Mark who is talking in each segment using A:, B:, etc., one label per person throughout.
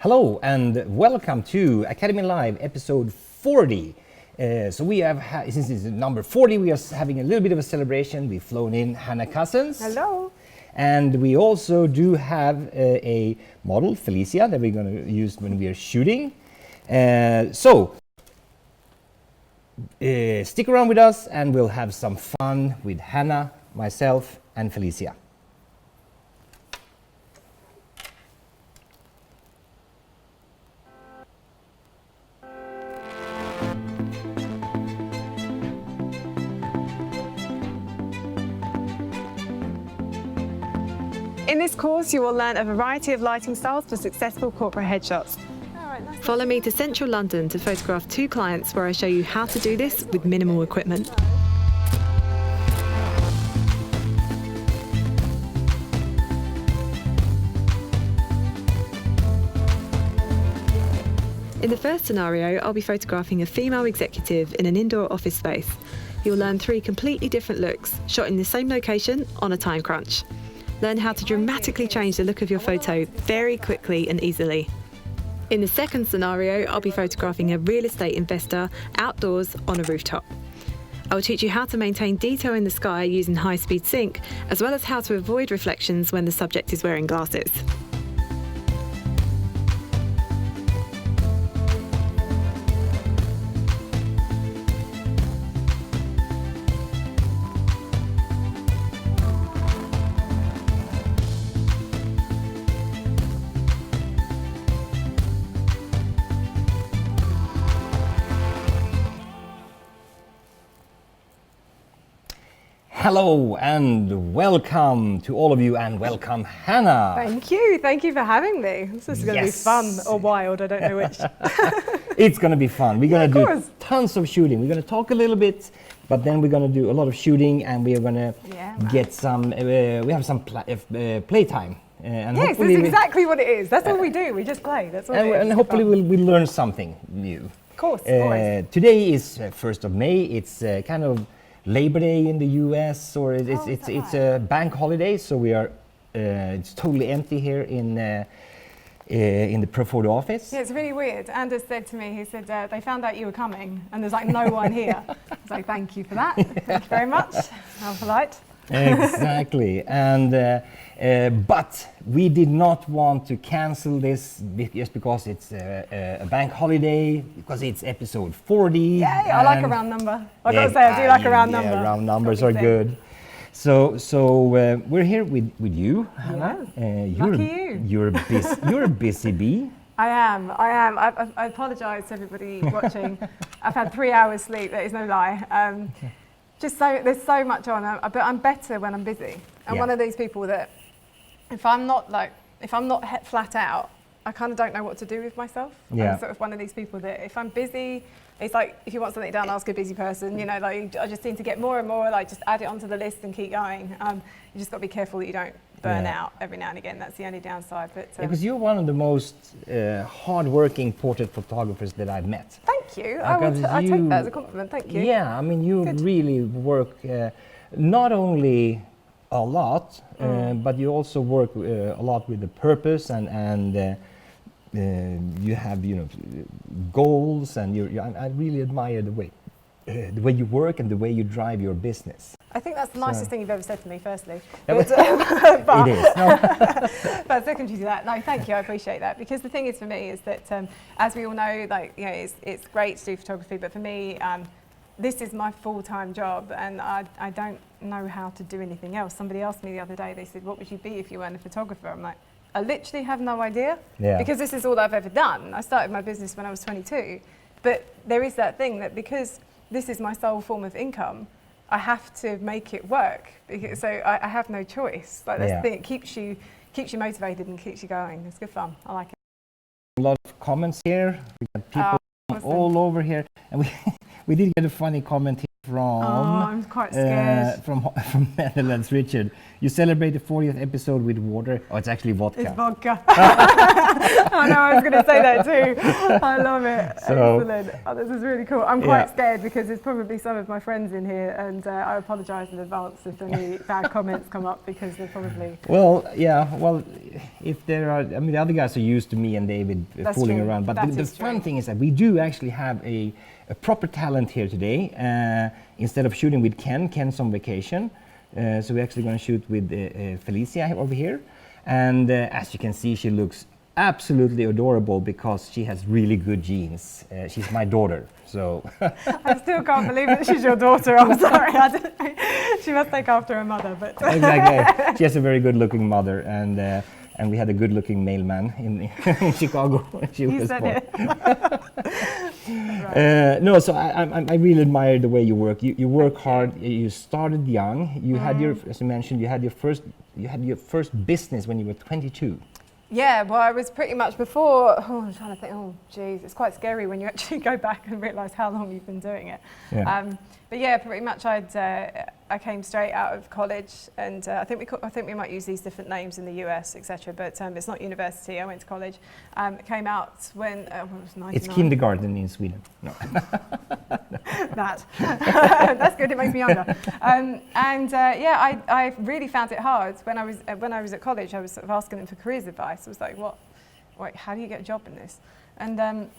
A: Hello and welcome to Academy Live episode 40. So we have, since it's number 40, we are having a little bit of a celebration. We've flown in Hannah Couzens.
B: Hello.
A: And we also do have a model, Felicia, that we're going to use when we are shooting. So stick around with us and we'll have some fun with Hannah, myself, and Felicia.
B: In this course, you will learn a variety of lighting styles for successful corporate headshots.
C: Follow me to central London to photograph 2 clients where I show you how to do this with minimal equipment. In the first scenario, I'll be photographing a female executive in an indoor office space. You'll learn 3 completely different looks, shot in the same location on a time crunch. Learn how to dramatically change the look of your photo very quickly and easily. In the second scenario, I'll be photographing a real estate investor outdoors on a rooftop. I will teach you how to maintain detail in the sky using high-speed sync, as well as how to avoid reflections when the subject is wearing glasses.
A: Hello and welcome to all of you, and welcome Hannah.
B: Thank you for having me. This is going to be fun or wild, I don't know which.
A: It's going to be fun. We're going to do tons of shooting. We're going to talk a little bit, but then we're going to do a lot of shooting, and we are going to get some, we have some playtime.
B: And yes, this is exactly what it is. That's all we do. We just play. That's all it is.
A: And hopefully we'll learn something new.
B: Of course, always.
A: Today is 1st of May. It's kind of Labor Day in the US, or it's a bank holiday, so we are it's totally empty here in the Profoto office.
B: Yeah, it's really weird. Anders said to me, he said they found out you were coming and there's like no one here. I was like, thank you for that. Thank you very much. How polite.
A: Exactly. And but we did not want to cancel this just because it's a bank holiday, because it's episode 40.
B: Yeah, I like a round number. I gotta say, I do like a round number.
A: Yeah, round numbers are good. So we're here with you, Hannah.
B: Lucky you.
A: You're a busy bee.
B: I am. I apologise to everybody watching. I've had 3 hours sleep. That is no lie. There's so much on, but I'm better when I'm busy. I'm one of these people that if I'm not flat out, I kind of don't know what to do with myself.
A: Yeah.
B: I'm sort of one of these people that if I'm busy, it's like if you want something done, ask a busy person. You know, like I just seem to get more and more. Like just add it onto the list and keep going. You just got to be careful that you don't burn out every now and again. That's the only downside. But
A: because you're one of the most hard-working portrait photographers that I've met.
B: Thank you. I take that as a compliment. Thank you.
A: Yeah, I mean you really work not only a lot, but you also work a lot with the purpose and you have goals, and I really admire the way you work and the way you drive your business.
B: I think that's the nicest thing you've ever said to me, firstly.
A: But,
B: but
A: it is. No.
B: But secondly to that, no, thank you, I appreciate that. Because the thing is for me is that, as we all know, like, it's great to do photography, but for me, this is my full-time job, and I don't know how to do anything else. Somebody asked me the other day, they said, what would you be if you weren't a photographer? I'm like, I literally have no idea, because this is all I've ever done. I started my business when I was 22, but there is that thing that because this is my sole form of income, I have to make it work. So I have no choice. Like that's the thing, it keeps you motivated and keeps you going. It's good fun. I like it.
A: A lot of comments here. We got people all over here, and we did get a funny comment here.
B: I'm quite scared.
A: From Netherlands, Richard. You celebrate the 40th episode with water. Oh, it's actually vodka.
B: It's vodka. I know, I was going to say that too. I love it.
A: So,
B: excellent. Oh, this is really cool. I'm quite scared because there's probably some of my friends in here, and I apologise in advance if any bad comments come up, because they're probably...
A: Well, yeah, well, if there are, I mean, the other guys are used to me and David fooling
B: true.
A: around, but
B: That
A: the
B: is
A: fun
B: true.
A: thing is that we do actually have a proper talent here today. Instead of shooting with Ken's on vacation, so we're actually going to shoot with Felicia over here. And as you can see, she looks absolutely adorable because she has really good genes. She's my daughter, so...
B: I still can't believe that she's your daughter. I'm sorry. She must take after her mother, but...
A: Exactly. She has a very good-looking mother, and we had a good-looking mailman in Chicago when she was born.
B: Right.
A: No, so I really admire the way you work. You work hard. You started young. You had your, as you mentioned, you had your first business when you were 22.
B: Yeah, well, I was pretty much before. I'm trying to think. Oh, geez, it's quite scary when you actually go back and realise how long you've been doing it.
A: Yeah.
B: But yeah, pretty much I came straight out of college, and I think we might use these different names in the US, etc. But it's not university. I went to college. Came out when I was 99.
A: It's kindergarten in Sweden. No.
B: That's good. It makes me younger. I really found it hard when I was at college. I was sort of asking them for careers advice. I was like, wait, how do you get a job in this? And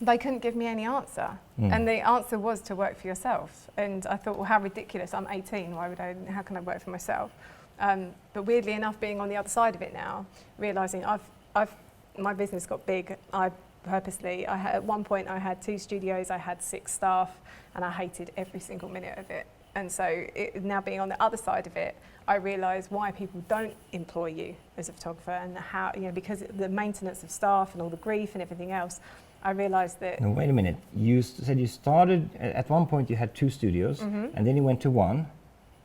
B: they couldn't give me any answer. And the answer was to work for yourself. And I thought, well, how ridiculous. I'm 18. How can I work for myself? But weirdly enough, being on the other side of it now, realising my business got big. At one point I had 2 studios, I had 6 staff, and I hated every single minute of it. And so now being on the other side of it, I realise why people don't employ you as a photographer, and how, because the maintenance of staff and all the grief and everything else, I realised that...
A: No, wait a minute. You said you started, at one point you had 2 studios, and then you went to 1.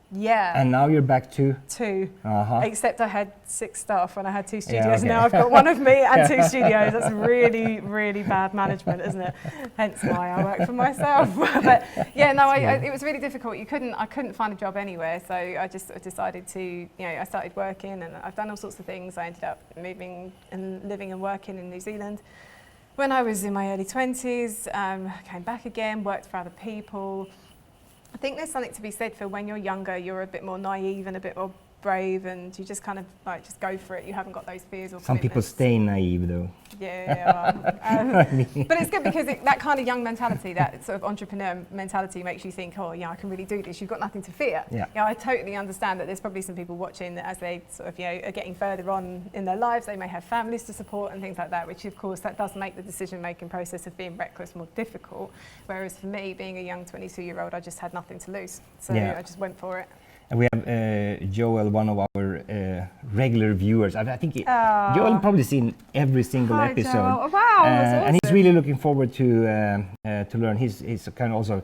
B: Yeah.
A: And now you're back to...
B: 2.
A: Uh-huh.
B: Except I had 6 staff when I had 2 studios.
A: Yeah, okay.
B: Now I've got 1 of me and 2 studios. That's really, really bad management, isn't it? Hence why I work for myself. But yeah, no, it was really difficult. I couldn't find a job anywhere. So I just sort of decided to, I started working, and I've done all sorts of things. I ended up moving and living and working in New Zealand. When I was in my early 20s, came back again, worked for other people. I think there's something to be said for when you're younger, you're a bit more naive and a bit more brave, and you just kind of just go for it. You haven't got those fears or
A: Some people
B: commitments.
A: stay naive though.
B: Yeah, but it's good because that kind of young mentality, that sort of entrepreneur mentality, makes you think, oh yeah, I can really do this. You've got nothing to fear.
A: Yeah.
B: I totally understand that there's probably some people watching that as they sort of are getting further on in their lives, they may have families to support and things like that, which of course that does make the decision-making process of being reckless more difficult. Whereas for me, being a young 22-year-old, I just had nothing to lose, so I just went for it.
A: And we have Joel, one of our regular viewers. I think Joel probably seen every single
B: Hi,
A: episode.
B: Joel. Wow, that's awesome.
A: And he's really looking forward to learn. He's kind of also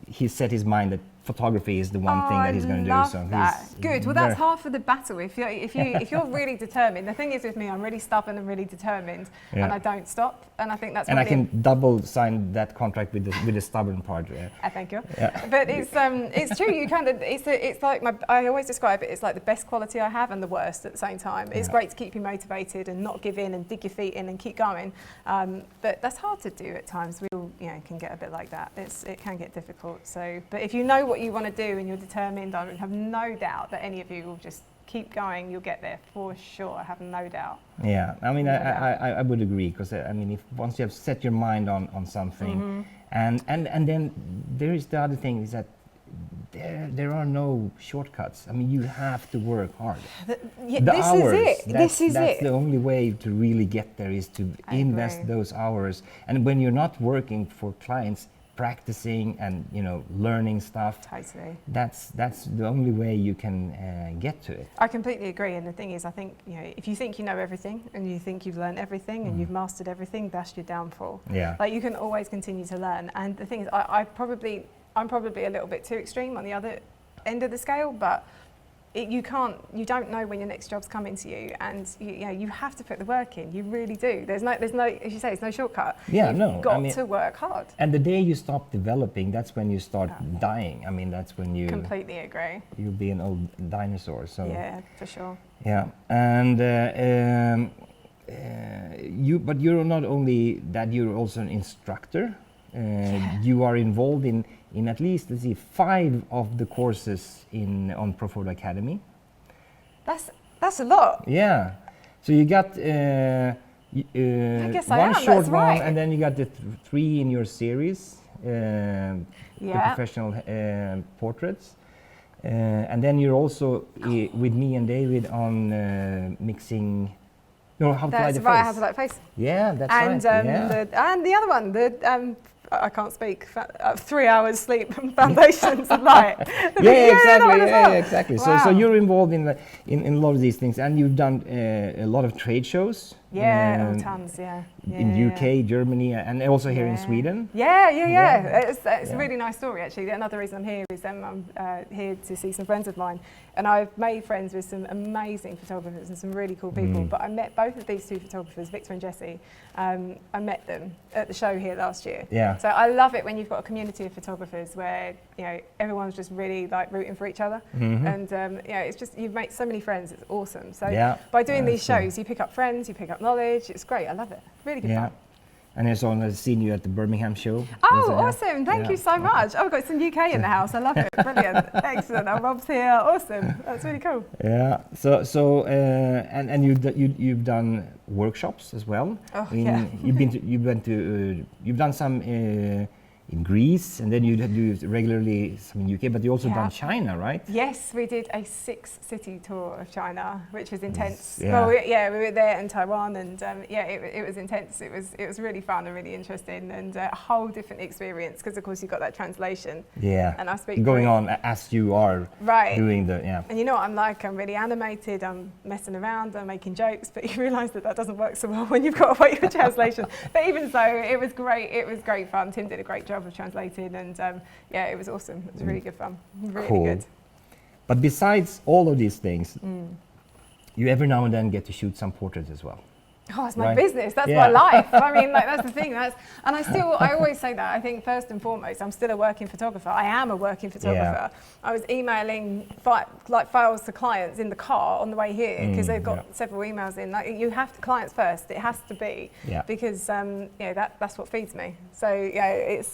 A: he set his mind that photography is the one thing that he's going to do. So
B: that. Good. Well, that's half of the battle. If you're really determined. The thing is with me, I'm really stubborn and really determined, and I don't stop. And I think that's.
A: And I can double sign that contract with the stubborn part.
B: Thank you.
A: Yeah.
B: But it's true. You kind of it's like I always describe it. It's like the best quality I have and the worst at the same time. It's great to keep you motivated and not give in and dig your feet in and keep going. But that's hard to do at times. We all can get a bit like that. It can get difficult. So, but if you know what you want to do and you're determined, I have no doubt that any of you will just keep going. You'll get there for sure. I have no doubt.
A: Yeah, I mean, I would agree, because I mean, if once you have set your mind on something, and then there is the other thing is that there are no shortcuts. I mean, you have to work hard. This is it. The only way to really get there is to invest those hours. And when you're not working for clients, practicing and learning stuff.
B: Totally.
A: That's the only way you can get to it.
B: I completely agree. And the thing is, I think if you think you know everything and you think you've learned everything and you've mastered everything, that's your downfall.
A: Yeah.
B: Like you can always continue to learn. And the thing is, I'm probably a little bit too extreme on the other end of the scale, but you don't know when your next job's coming to you, and you have to put the work in. You really do. There's no, as you say, it's no shortcut.
A: Yeah,
B: You've got to work hard.
A: And the day you stop developing, that's when you start dying. I mean, that's when you
B: Completely agree.
A: You'll be an old dinosaur. So
B: Yeah, for sure.
A: yeah, and but you're not only that, you're also an instructor. You are involved in at least, let's see, 5 of the courses on Proford Academy.
B: That's a lot.
A: Yeah. So you got one short one, and then you got the 3 in your series, the professional portraits. And then you're also with me and David on mixing. No, how to light the face.
B: Right, how to light the face.
A: Yeah, that's
B: and,
A: right.
B: And the other one, I can't speak. 3 hours sleep and foundations of light.
A: Exactly.
B: Wow.
A: So you're involved in a lot of these things, and you've done a lot of trade shows.
B: Yeah, tons.
A: In UK, Germany, and also here in Sweden.
B: Yeah. It's a really nice story, actually. Another reason I'm here is I'm here to see some friends of mine, and I've made friends with some amazing photographers and some really cool people. But I met both of these 2 photographers, Victor and Jesse. I met them at the show here last year.
A: Yeah.
B: So I love it when you've got a community of photographers where everyone's just really like rooting for each other, and it's just, you've made so many friends. It's awesome. So by doing these shows, you pick up friends, you pick up knowledge. It's great. I love it. Really good fun.
A: And I've seen you at the Birmingham show.
B: Oh, awesome. Thank you so much. Oh, we've got some UK in the house. I love it. Brilliant. Excellent. Our Rob's here. Awesome. That's really cool.
A: Yeah. So and you've done workshops as well.
B: Oh,
A: You've done some in Greece, and then you do regularly some in UK, but you also done China, right?
B: Yes, we did a 6-city tour of China, which was intense.
A: Yeah.
B: Well, we were there in Taiwan, and it was intense. It was really fun and really interesting, and a whole different experience because, of course, you've got that translation.
A: Yeah.
B: And I speak
A: going on as you are doing the
B: And you know what I'm like? I'm really animated. I'm messing around. I'm making jokes, but you realise that doesn't work so well when you've got to wait for translation. But even so, it was great. It was great fun. Tim did a great job of translating, and it was awesome. It was really good fun. Really good.
A: But besides all of these things, you every now and then get to shoot some portraits as well.
B: Oh, it's my business. That's my life. I mean, that's the thing. And I always say that. I think first and foremost, I'm still a working photographer. I am a working photographer. I was emailing files to clients in the car on the way here because they've got several emails in. Like, you have to clients first. It has to be because that's what feeds me. So it's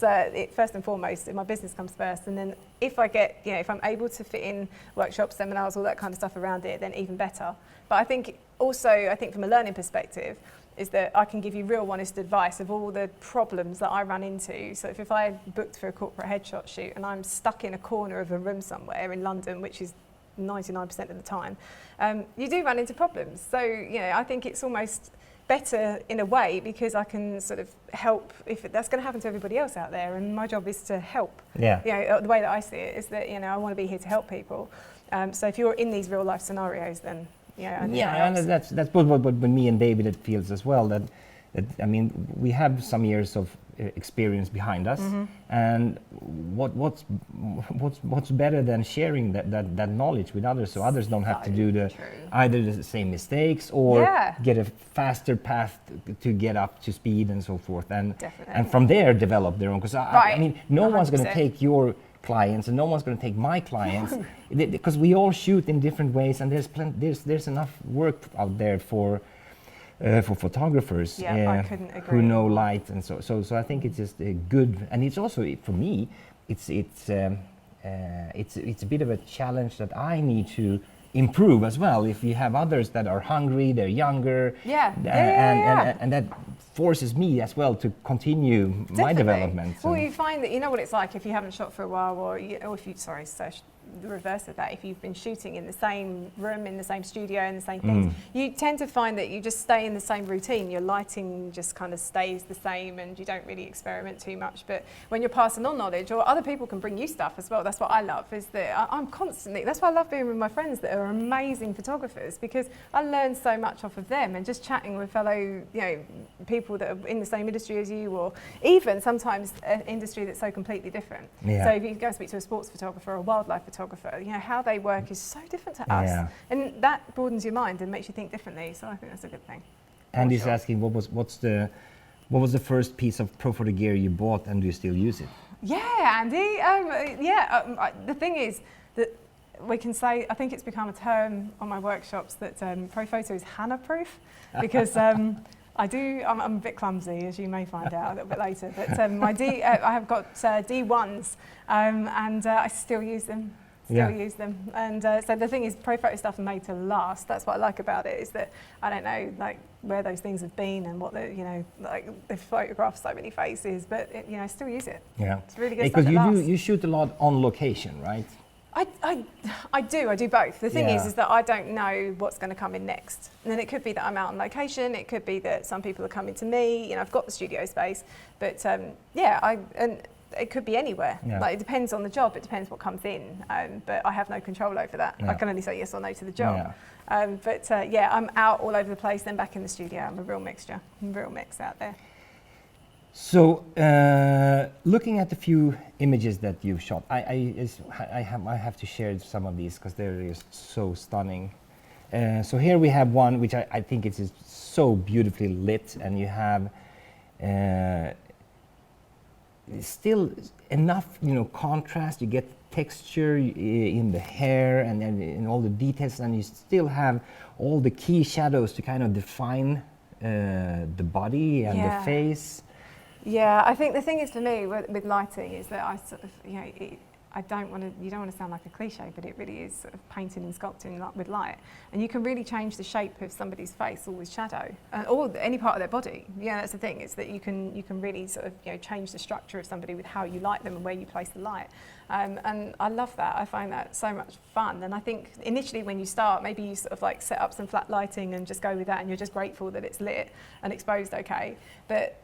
B: first and foremost. My business comes first, and then if I'm able to fit in workshops, seminars, all that kind of stuff around it, then even better. But I think from a learning perspective is that I can give you real honest advice of all the problems that I run into. So if I booked for a corporate headshot shoot and I'm stuck in a corner of a room somewhere in London, which is 99% of the time, you do run into problems. So I think it's almost better in a way because I can sort of help if that's going to happen to everybody else out there, and my job is to help. The way that I see it is that I want to be here to help people. So if you're in these real life scenarios, then and
A: that's what me and David it feels as well. That I mean, we have some years of experience behind us, and what's better than sharing that knowledge with others, so others don't have to do either the same mistakes or get a faster path to get up to speed and so forth, and from there develop their own. Because I mean, no 100%. One's going to take your clients and no one's going to take my clients because we all shoot in different ways, and there's enough work out there for photographers who know light, and so I think it's just good, and it's also for me it's a bit of a challenge that I need to improve as well. If you have others that are hungry, they're younger, and that forces me as well to continue my development.
B: Well, you find that what it's like if you haven't shot for a while, or if you the reverse of that, if you've been shooting in the same room, in the same studio, in the same things, you tend to find that you just stay in the same routine. Your lighting just kind of stays the same, and you don't really experiment too much. But when you're passing on knowledge, or other people can bring you stuff as well, that's what I love, is that I'm constantly, that's why I love being with my friends that are amazing photographers, because I learn so much off of them, and just chatting with fellow people that are in the same industry as you, or even sometimes an industry that's so completely different. So if you go and speak to a sports photographer or a wildlife photographer, photographer. You know, how they work is so different to us, and that broadens your mind and makes you think differently. So I think that's a good thing.
A: Andy's asking, what was the first piece of pro photo gear you bought, and do you still use it?
B: Yeah, Andy. The thing is that we can say, I think it's become a term on my workshops that pro photo is Hannah proof, because I'm a bit clumsy, as you may find out a little bit later, but I have got D1s, and I still use them. Use them, and so the thing is, pro photo stuff are made to last. That's what I like about it, is that I don't know like where those things have been and what they've photographed so many faces, but I still use it.
A: Yeah,
B: it's really good.
A: Because you shoot a lot on location, right?
B: I do both. The thing is that I don't know what's going to come in next. And then it could be that I'm out on location. It could be that some people are coming to me. I've got the studio space, but and it could be anywhere.
A: Yeah.
B: Like, it depends on the job. It depends what comes in. But I have no control over that. I can only say yes or no to the job.
A: Yeah.
B: I'm out all over the place, then back in the studio. I'm a real mixture. I'm a real mix out there.
A: So, looking at the few images that you've shot, I have to share some of these because they're just so stunning. So here we have one which I think is so beautifully lit, and you have still enough, contrast. You get texture in the hair and in all the details, and you still have all the key shadows to kind of define the body and the face.
B: Yeah, I think the thing is for me with lighting is that I sort of, I don't want to, you don't want to sound like a cliche, but it really is sort of painting and sculpting with light. And you can really change the shape of somebody's face all with shadow, or any part of their body. Yeah, that's the thing, is that you can really sort of, change the structure of somebody with how you light them and where you place the light. And I love that. I find that so much fun. And I think initially when you start, maybe you sort of like set up some flat lighting and just go with that, and you're just grateful that it's lit and exposed okay. But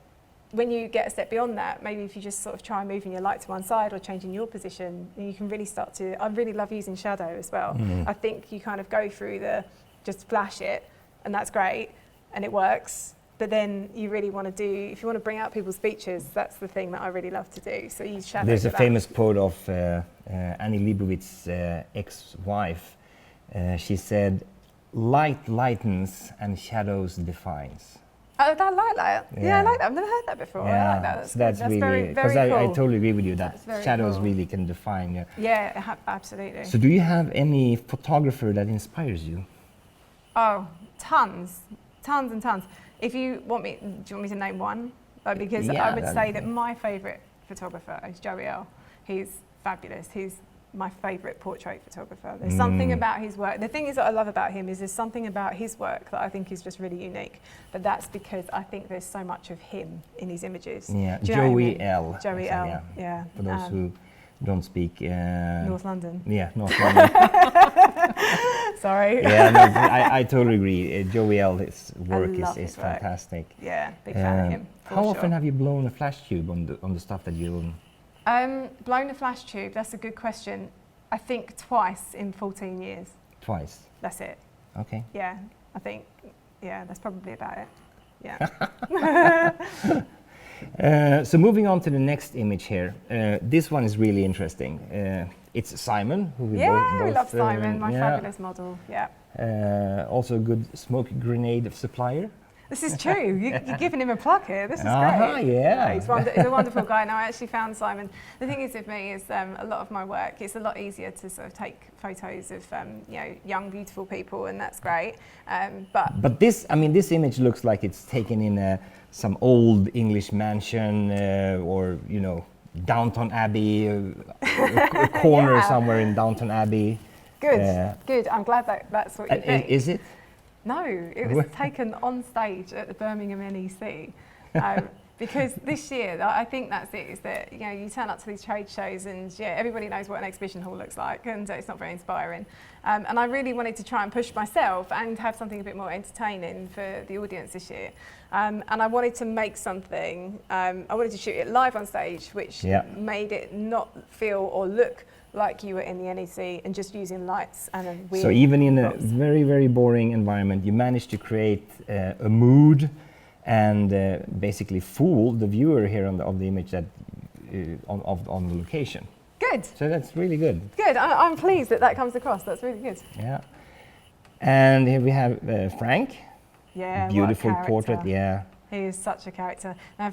B: when you get a step beyond that, maybe if you just sort of try moving your light to one side or changing your position, you can really start to, I really love using shadow as well. I think you kind of go through just flash it, and that's great, and it works. But then you really want to do, if you want to bring out people's features, that's the thing that I really love to do. So use shadow.
A: There's a famous quote of Annie Leibovitz's ex-wife. She said, "Light lightens and shadows defines."
B: Oh, that like that. Yeah, I like that. I've never heard that before.
A: Yeah,
B: I like that.
A: that's really,
B: very,
A: because
B: very cool.
A: I totally agree with you that shadows
B: cool.
A: really can define you.
B: Yeah, absolutely.
A: So do you have any photographer that inspires you?
B: Oh, tons and tons. If you want me, do you want me to name one? Because I would say that my favourite photographer is Joey L. He's fabulous. He's my favourite portrait photographer. There's something about his work. The thing is that I love about him is there's something about his work that I think is just really unique. But that's because I think there's so much of him in his images.
A: Yeah,
B: Joey
A: L.
B: Joey L. Yeah.
A: For those who don't speak
B: North London.
A: Yeah, North London.
B: Sorry.
A: Yeah, no, I totally agree. Joey L. His work is fantastic.
B: Yeah, big fan of him.
A: How often have you blown a flash tube on the stuff that you own?
B: Blown a flash tube, that's a good question. I think twice in 14 years.
A: Twice?
B: That's it.
A: Okay.
B: Yeah, I think, that's probably about it. Yeah.
A: So moving on to the next image here. This one is really interesting. It's Simon, who we both
B: we love Simon, my fabulous model. Yeah.
A: Also a good smoke grenade supplier.
B: This is true. You're giving him a plug here. This is great.
A: Yeah.
B: He's a wonderful guy. Now, I actually found Simon. The thing is with me is a lot of my work, it's a lot easier to sort of take photos of young, beautiful people, and that's great.
A: But this image looks like it's taken in some old English mansion or Downton Abbey, a corner somewhere in Downton Abbey.
B: Good. I'm glad that's what you think.
A: Is it?
B: No, it was taken on stage at the Birmingham NEC. Because this year, I think that's it, is that you turn up to these trade shows and everybody knows what an exhibition hall looks like, and it's not very inspiring. And I really wanted to try and push myself and have something a bit more entertaining for the audience this year. And I wanted to make something, I wanted to shoot it live on stage, which made it not feel or look like you were in the NEC and just using lights and a weird
A: So even in a very, very boring environment, you managed to create a mood and basically fool the viewer here on the image that on the location.
B: Good.
A: So that's really good.
B: Good. I'm pleased that comes across. That's really good.
A: Yeah. And here we have Frank.
B: Yeah.
A: Beautiful
B: what a
A: portrait.
B: character.
A: Yeah.
B: He is such a character. Now,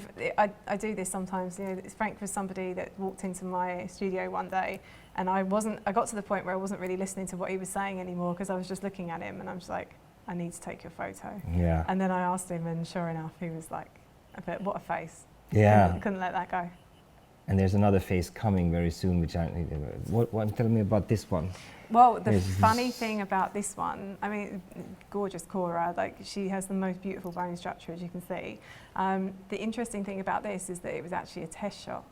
B: I do this sometimes. You know, Frank was somebody that walked into my studio one day, and I got to the point where I wasn't really listening to what he was saying anymore because I was just looking at him, and I'm just like, I need to take your photo.
A: Yeah.
B: And then I asked him, and sure enough, he was like, but what a face.
A: Yeah.
B: Couldn't let that go.
A: And there's another face coming very soon, which tell me about this one.
B: Well, the funny thing about this one, I mean, gorgeous Cora, like she has the most beautiful bone structure, as you can see. The interesting thing about this is that it was actually a test shot.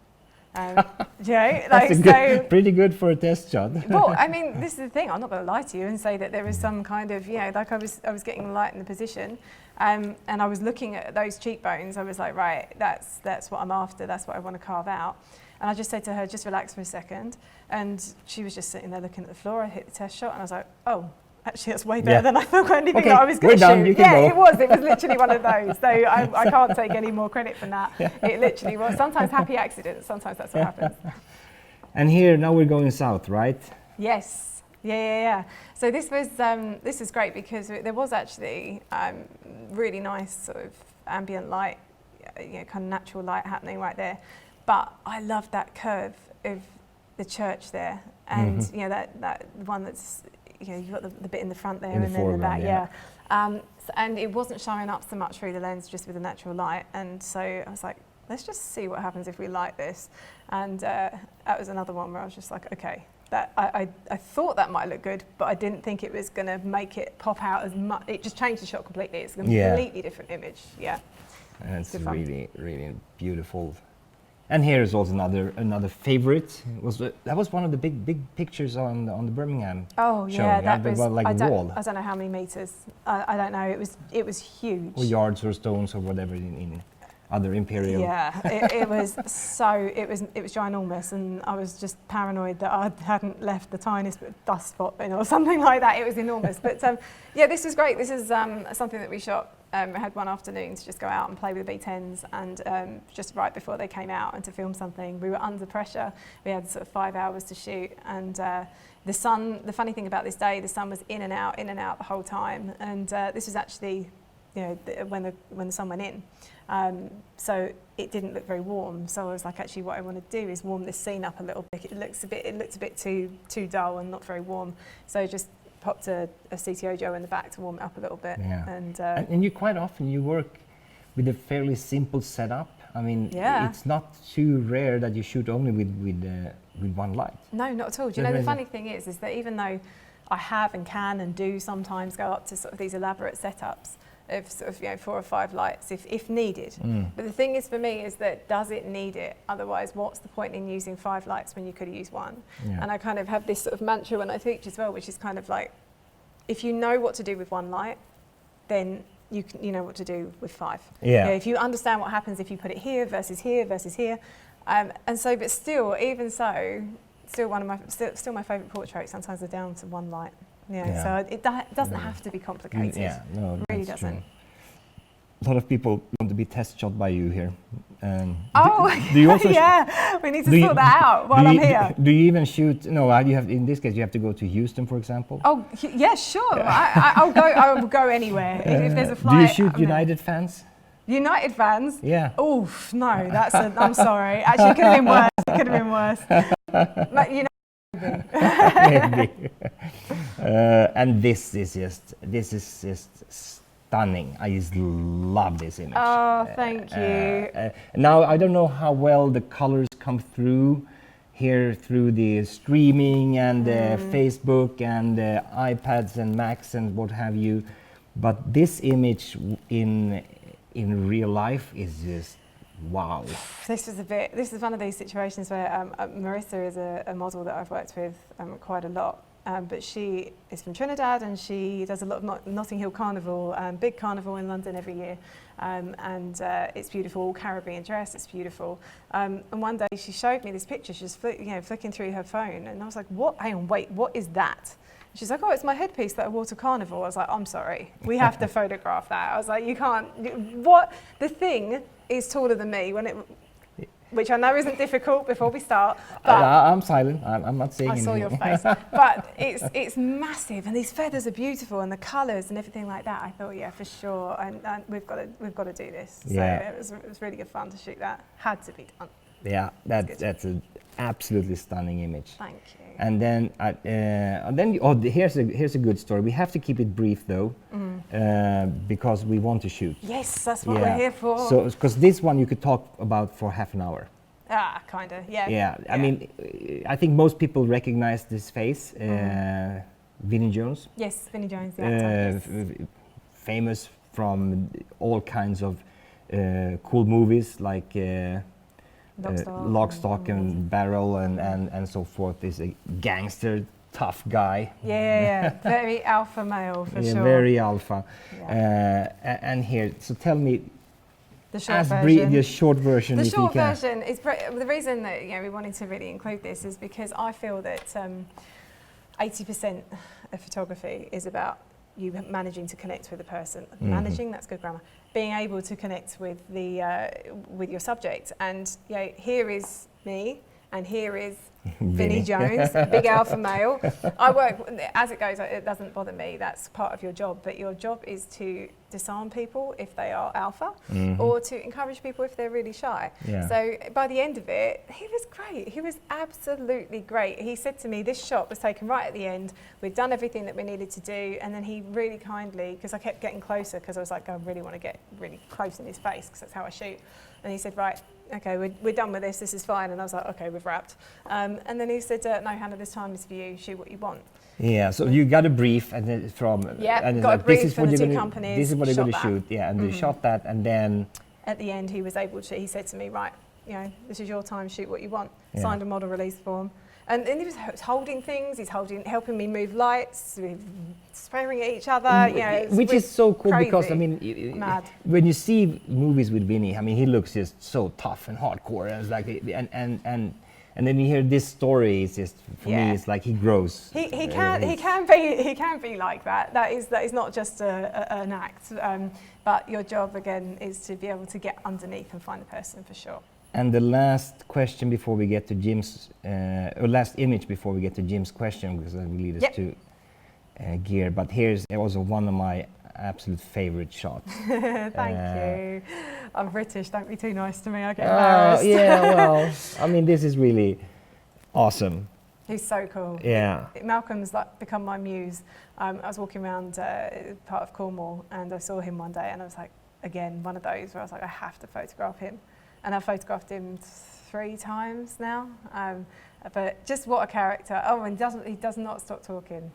A: Pretty good for a test shot.
B: Well, I mean, this is the thing. I'm not going to lie to you and say that there was some kind of, like I was getting light in the position, and I was looking at those cheekbones. I was like, right, that's what I'm after. That's what I want to carve out. And I just said to her, just relax for a second. And she was just sitting there looking at the floor. I hit the test shot, and I was like, oh. Actually, that's way better than I thought anything that I was going to shoot. It was literally one of those. So I can't take any more credit from that. It literally was. Sometimes happy accidents, sometimes that's what happens.
A: And here, now we're going south, right?
B: Yes. Yeah. So this was great because there was actually really nice sort of ambient light, kind of natural light happening right there. But I loved that curve of the church there. And, that one that's, you've got the bit in the front there and then the back, and it wasn't showing up so much through the lens, just with the natural light. And so I was like, let's just see what happens if we light this. And that was another one where I was just like, okay, that I thought that might look good, but I didn't think it was going to make it pop out as much. It just changed the shot completely. It's a completely different image. Yeah.
A: And it's really, really beautiful. And here is also another favorite. That was one of the big pictures on the Birmingham.
B: Oh
A: show.
B: yeah, that was
A: like
B: I
A: wall.
B: don't know how many meters. I don't know. It was huge.
A: Or yards or stones or whatever in other imperial.
B: Yeah, it was ginormous, and I was just paranoid that I hadn't left the tiniest dust spot in or something like that. It was enormous. But this was great. This is something that we shot. I had one afternoon to just go out and play with the B10s, and just right before they came out and to film something. We were under pressure. We had sort of 5 hours to shoot, and the sun. The funny thing about this day, the sun was in and out the whole time, and this was actually, when the sun went in. So it didn't look very warm. So I was like, actually, what I want to do is warm this scene up a little bit. It looked a bit too dull and not very warm. So just popped a CTO Joe in the back to warm it up a little bit.
A: Yeah.
B: And
A: you quite often you work with a fairly simple setup. I mean, it's not too rare that you shoot only with one light.
B: No, not at all. Do you know, the funny thing is that even though I have and can and do sometimes go up to sort of these elaborate setups of sort of 4 or 5 lights if needed. But the thing is for me is that, does it need it? Otherwise, what's the point in using 5 lights when you could use 1?
A: Yeah.
B: And I kind of have this sort of mantra when I teach as well, which is kind of like, if you know what to do with 1 light, then you know what to do with 5.
A: Yeah.
B: If you understand what happens if you put it here versus here versus here, and so, but still, even so, still my favourite portrait. Sometimes they're down to 1 light. So it doesn't have to be complicated.
A: Yeah, no,
B: it really
A: that's
B: doesn't.
A: true. A lot of people want to be test shot by you here.
B: Do
A: you also
B: we need to sort that out while I'm here.
A: Do you even shoot? No, you have. In this case, you have to go to Houston, for example.
B: Oh, yeah, sure. I will go anywhere if there's a flight.
A: Do you shoot United fans?
B: United fans?
A: Yeah.
B: Oof, no, I'm sorry. Actually, it could have been worse. It could have been worse. But,
A: maybe. And this is just stunning. I just love this image.
B: Oh, thank you.
A: Now I don't know how well the colors come through here through the streaming and Facebook and iPads and Macs and what have you, but this image in real life is just wow.
B: This is one of these situations where Marissa is a model that I've worked with quite a lot. But she is from Trinidad, and she does a lot of Notting Hill Carnival, big carnival in London every year, and it's beautiful, Caribbean dress, it's beautiful. And one day she showed me this picture. She was flicking through her phone, and I was like, "What? Hang on, wait, what is that?" And she's like, "Oh, it's my headpiece that I wore to Carnival." I was like, "I'm sorry, we have to photograph that." I was like, "You can't. What? The thing is taller than me when it." which I know isn't difficult before we start. But
A: I'm silent. I'm not saying
B: I saw
A: anything.
B: your face. But it's massive, and these feathers are beautiful, and the colours and everything like that. I thought, yeah, for sure, and we've got to do this. So
A: Yeah.
B: it was really good fun to shoot that. Had to be done.
A: Yeah, that's an absolutely stunning image.
B: Thank you.
A: And then, here's a good story. We have to keep it brief though, because we want to shoot.
B: Yes, that's what we're here for.
A: So, because this one you could talk about for half an hour.
B: Kind of, yeah.
A: Yeah, I mean, I think most people recognize this face, Vinnie Jones.
B: Yes, Vinnie Jones, the actor. Yes.
A: Famous from all kinds of cool movies like Lock, Stock and Barrel and so forth. Is a gangster, tough guy.
B: Yeah. Very alpha male for sure.
A: Very alpha.
B: Yeah.
A: And here, so tell me,
B: the short version.
A: The short version.
B: The short version is the reason that we wanted to really include this is because I feel that 80% of photography is about you managing to connect with the person. Managing, that's good grammar. Being able to connect with with your subject. And here is me, and here is Vinnie Jones, big alpha male. I work, as it goes, it doesn't bother me, that's part of your job, but your job is to disarm people if they are alpha, or to encourage people if they're really shy.
A: Yeah.
B: So by the end of it, he was great. He was absolutely great. He said to me, this shot was taken right at the end, we'd done everything that we needed to do, and then he really kindly, because I kept getting closer, because I was like, I really want to get really close in his face, because that's how I shoot. And he said, right, okay, we're done with this is fine. And I was like, okay, we've wrapped. And then he said, no, Hannah, this time is for you, shoot what you want.
A: Yeah, so you got a brief and then
B: and got a brief from the two companies.
A: This is what you're going to shoot, and they shot that, and then
B: at the end he was able to. He said to me, right, this is your time, shoot what you want. Signed a model release form, and he was holding things. He's helping me move lights, swearing at each other.
A: Which is so cool
B: crazy.
A: Because I mean, when you see movies with Vinnie, I mean, he looks just so tough and hardcore, and it's like, and then you hear this story. It's just for me, it's like he grows.
B: He can be like that. That is not just an act. But your job again is to be able to get underneath and find the person for sure.
A: And the last question before we get to Jim's, or last image before we get to Jim's question, because that will lead us to gear. But here's also one of my absolute favorite shots.
B: Thank you. I'm British, don't be too nice to me, I get embarrassed.
A: Yeah, well, I mean, this is really awesome.
B: He's so cool.
A: Yeah.
B: Malcolm's become my muse. I was walking around part of Cornwall and I saw him one day and I was like, again, one of those where I was like, I have to photograph him. And I've photographed him 3 times now. But just what a character. Oh, and he does not stop talking.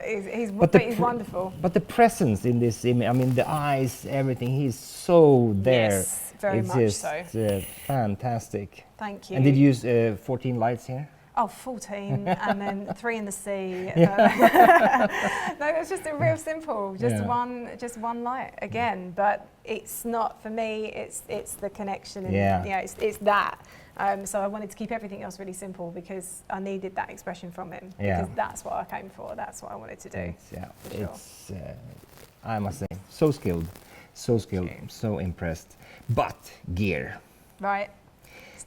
B: He's wonderful.
A: But the presence in this image, I mean, the eyes, everything, he's so there.
B: Yes, very
A: it's
B: much
A: just,
B: so.
A: Fantastic.
B: Thank you.
A: And did you use 14 lights here?
B: Oh, 14, and then 3 in the sea. No, it's just real simple. Just one light again. But it's not for me. It's the connection. And, it's that. So I wanted to keep everything else really simple because I needed that expression from him. Because that's what I came for. That's what I wanted to do.
A: It's I must say, so skilled, so impressed. But gear.
B: Right.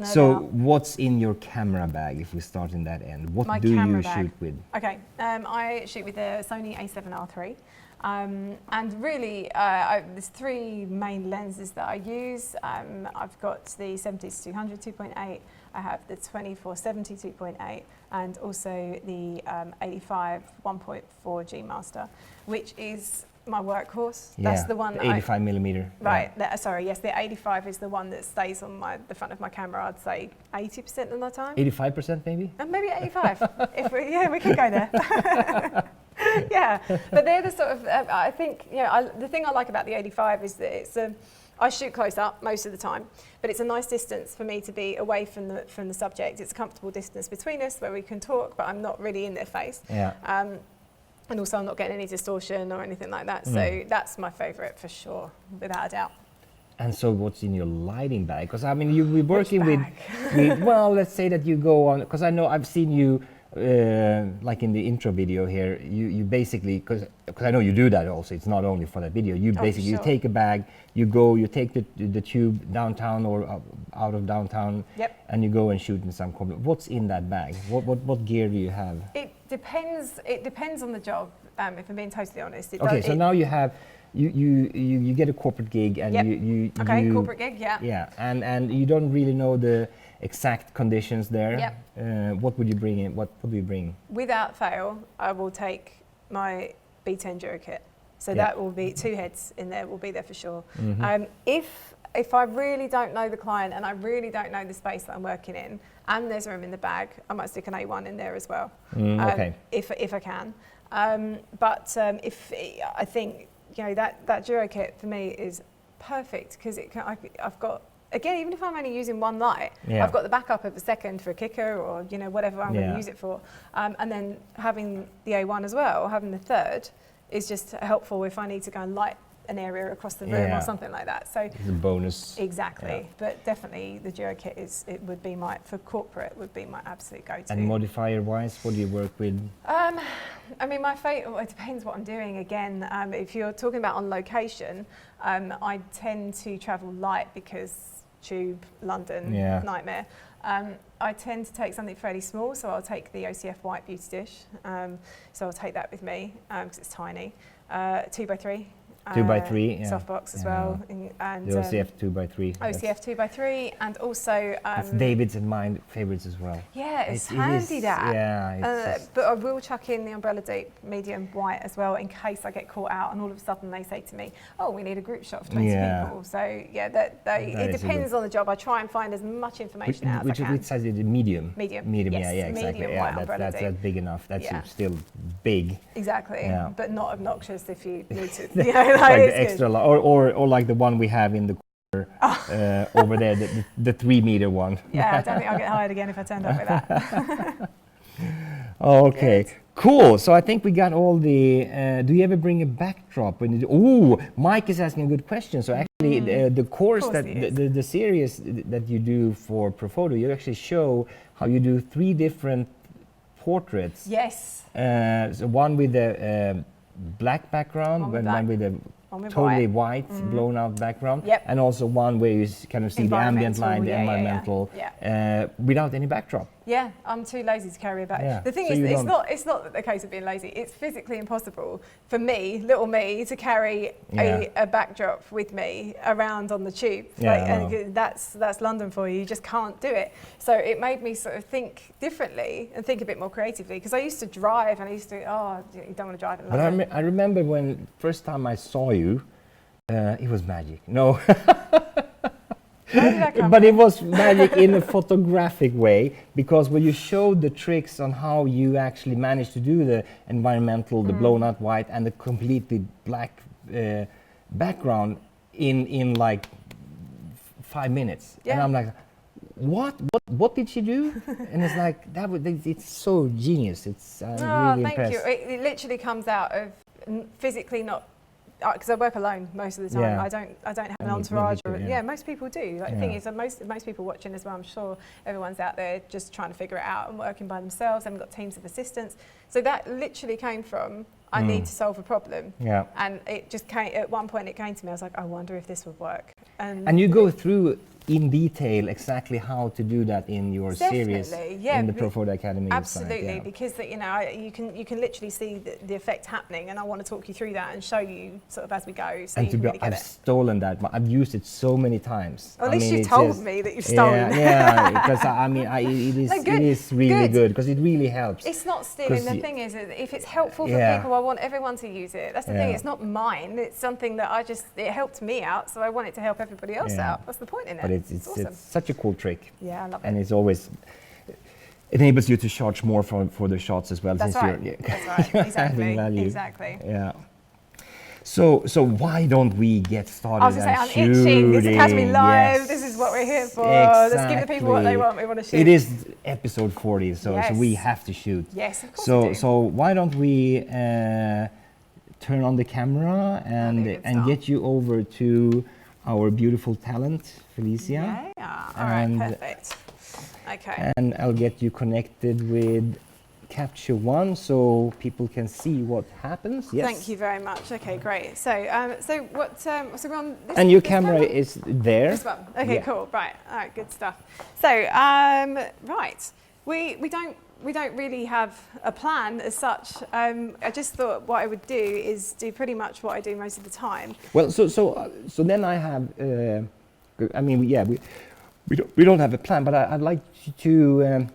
A: So what's in your camera bag if we start in that end? What do you shoot with?
B: Okay, I shoot with the Sony A7R3. And really, there's 3 main lenses that I use. I've got the 70-200 2.8, I have the 24-70 2.8, and also the 85 1.4 G Master, which is my workhorse. That's the one.
A: 85 millimeter.
B: Right. The 85 is the one that stays on the front of my camera. I'd say 80% of the time.
A: 85% maybe.
B: And maybe 85. We could go there. But they're the sort of. I think the thing I like about the 85 is that I shoot close up most of the time, but it's a nice distance for me to be away from the subject. It's a comfortable distance between us where we can talk, but I'm not really in their face.
A: Yeah.
B: And also I'm not getting any distortion or anything like that. So that's my favourite for sure, without a doubt.
A: And so what's in your lighting bag? Because I mean, we're working with, well, let's say that you go on, because I know I've seen you like in the intro video here, you basically, because I know you do that also, it's not only for that video, you basically you take a bag, you take the tube downtown or out of downtown, and you go and shoot in some corner. What's in that bag? What gear do you have?
B: It depends on the job, if I'm being totally honest.
A: So now you have, you get a corporate gig and you
B: corporate gig,
A: yeah, and you don't really know the exact conditions there. What would you bring in? What would you bring?
B: Without fail, I will take my B10 Duro kit. So that will be 2 heads in there, will be there for sure. If I really don't know the client and I really don't know the space that I'm working in, and there's room in the bag, I might stick an A1 in there as well. If I can. If I think, you know, that Duro kit for me is perfect because I've got, again, even if I'm only using one light, I've got the backup of a second for a kicker or, you know, whatever I'm going to use it for. And then having the A1 as well, or having the third, is just helpful if I need to go and light an area across the room or something like that. So
A: it's a bonus.
B: Exactly. But definitely the Duro kit would be for corporate, would be my absolute go-to.
A: And modifier-wise, what do you work with?
B: I mean, it depends what I'm doing. Again, if you're talking about on location, I tend to travel light because tube, London, nightmare. I tend to take something fairly small, so I'll take the OCF white beauty dish. So I'll take that with me because it's tiny. 2x3.
A: 2x3,
B: softbox as well, and
A: the OCF 2x3.
B: OCF 2x3, and also
A: it's David's and mine favorites as well.
B: Yeah, it's handy that.
A: Yeah,
B: but I will chuck in the Umbrella Deep medium white as well in case I get caught out and all of a sudden they say to me, "Oh, we need a group shot of 20 people." So it depends on the job. I try and find as much information out as I can.
A: Which size is it? Medium.
B: Medium.
A: Yes, exactly.
B: Medium white Umbrella
A: that's big enough. That's still big.
B: Exactly, but not obnoxious if you need to.
A: Like the extra, or like the one we have in the corner over there, the 3 meter one.
B: Yeah, I don't think I'll get hired again if I turned up with that.
A: Okay, cool. So I think we got all the. Do you ever bring a backdrop when you do? Oh, Mike is asking a good question. So actually, the course that the series that you do for Profoto, you actually show how you do 3 different portraits.
B: Yes.
A: So one with the black background, one with a totally white blown out background, and also one where you kind of see the ambient light, the environmental, without any backdrop.
B: Yeah, I'm too lazy to carry a back. The thing is, it's not the case of being lazy. It's physically impossible for me, little me, to carry a backdrop with me around on the tube. And that's London for you. You just can't do it. So it made me sort of think differently and think a bit more creatively. Because I used to drive and I used to, you don't want to drive in London.
A: But I remember when first time I saw you, it was magic. No. But it was magic in a photographic way, because when you showed the tricks on how you actually managed to do the environmental, the blown out white and the completely black background in like 5 minutes. And I'm like, what did she do? And it's like, it's so genius. It's really impressed.
B: Thank you. It literally comes out of physically not, because I work alone most of the time. I don't have an entourage. Most people do. The thing is, most people watching as well, I'm sure everyone's out there just trying to figure it out and working by themselves, haven't got teams of assistants. So that literally came from, I need to solve a problem. And it just came, at one point it came to me, I was like, I wonder if this would work. And
A: you go through in detail exactly how to do that in your series in the Profoto Academy.
B: Absolutely, because you can literally see the effect happening, and I want to talk you through that and show you sort of as we go. So
A: and I've stolen that. I've used it so many times.
B: Well, at least you told me that you've stolen.
A: Because it is really good because it really helps.
B: It's not stealing. The thing is, if it's helpful for people, I want everyone to use it. That's the thing. It's not mine. It's something that it helped me out, so I want it to help everybody else out. That's the point in it.
A: But it's awesome. It's such a cool trick.
B: Yeah, I love it.
A: And it's always enables you to charge more for the shots as well.
B: That's right. That's right. Exactly. Exactly.
A: Yeah. So why don't we get started?
B: I was going to say, I'm itching. This is Academy Live. This is what we're here for.
A: Exactly.
B: Let's give the people what they want. We want to shoot.
A: It is episode 40, so we have to shoot.
B: Yes, of course we do.
A: So why don't we turn on the camera and get you over to our beautiful talent, Felicia.
B: Yeah. All right. Perfect. Okay.
A: And I'll get you connected with capture one so people can see what happens. Yes.
B: Thank you very much. Okay, great. So, so we're on this.
A: And your
B: this
A: camera is there.
B: This one. Okay,
A: Yeah.
B: cool. Right. All right. Good stuff. So, right. We don't really have a plan as such. I just thought what I would do is do pretty much what I do most of the time.
A: Well, so then I have. I mean, yeah, we don't have a plan, but I'd like to.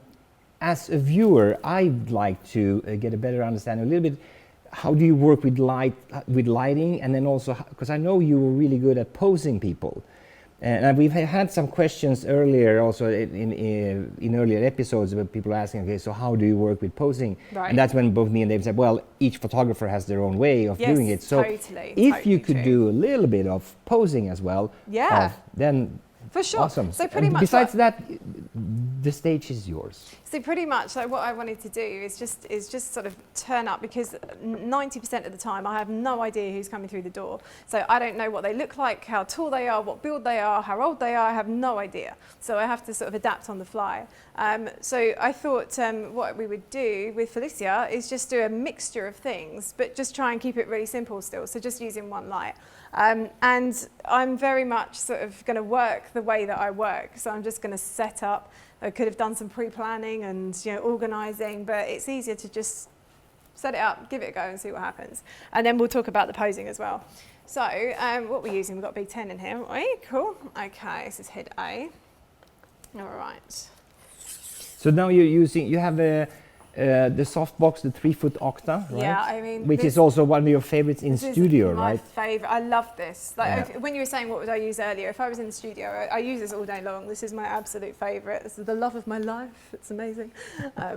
A: As a viewer, I'd like to get a better understanding a little bit. How do you work with lighting, and then also because I know you were really good at posing people, and we've had some questions earlier, also in earlier episodes, where people are asking, okay, so how do you work with posing?
B: Right.
A: And that's when both me and Dave said, well, each photographer has their own way of doing it. So if you could do a little bit of posing as well,
B: Yeah.
A: then.
B: For sure.
A: Awesome.
B: So pretty
A: And
B: much.
A: besides that, the stage is yours.
B: So pretty much, like what I wanted to do is just sort of turn up, because 90% of the time I have no idea who's coming through the door. So I don't know what they look like, how tall they are, what build they are, how old they are. I have no idea. So I have to sort of adapt on the fly. So I thought what we would do with Felicia is just do a mixture of things, but just try and keep it really simple still. So just using one light. And I'm very much sort of going to work the way that I work. So I'm just going to set up. I could have done some pre-planning and organising, but it's easier to just set it up, give it a go and see what happens. And then we'll talk about the posing as well. So what we're using, we've got B10 in here. Right, cool. Okay, this is head A. All right.
A: So now you have the softbox, the 3-foot Octa, right?
B: Yeah, I mean,
A: which is also one of your favorites in studio,
B: my
A: right?
B: favourite. I love this. Like
A: Yeah.
B: when you were saying what would I use earlier, if I was in the studio, I use this all day long. This is my absolute favourite. This is the love of my life. It's amazing.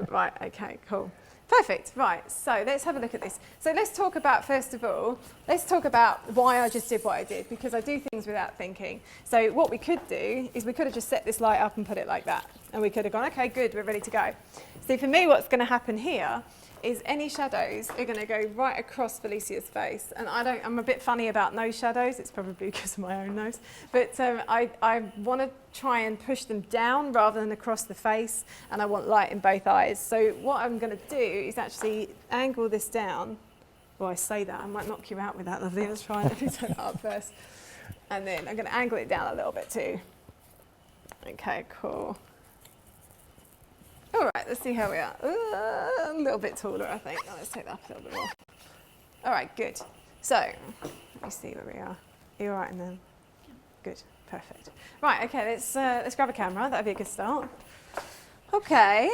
B: Right. Okay. Cool. Perfect. Right. So let's have a look at this. So let's talk about, first of all, let's talk about why I just did what I did, because I do things without thinking. So what we could do is we could have just set this light up and put it like that. And we could have gone, okay, good, we're ready to go. So for me, what's going to happen here is any shadows are going to go right across Felicia's face. And I'm a bit funny about nose shadows. It's probably because of my own nose. But I want to try and push them down rather than across the face. And I want light in both eyes. So what I'm going to do is actually angle this down. Well, I say that. I might knock you out with that, lovely. Let's try it. Let me turn it up first. And then I'm going to angle it down a little bit too. Okay, cool. All right, let's see how we are. A little bit taller, I think. Oh, let's take that up a little bit more. All right, good. So, let me see where we are. Are you all right in there? Good, perfect. Right, okay, let's grab a camera. That'd be a good start. Okay.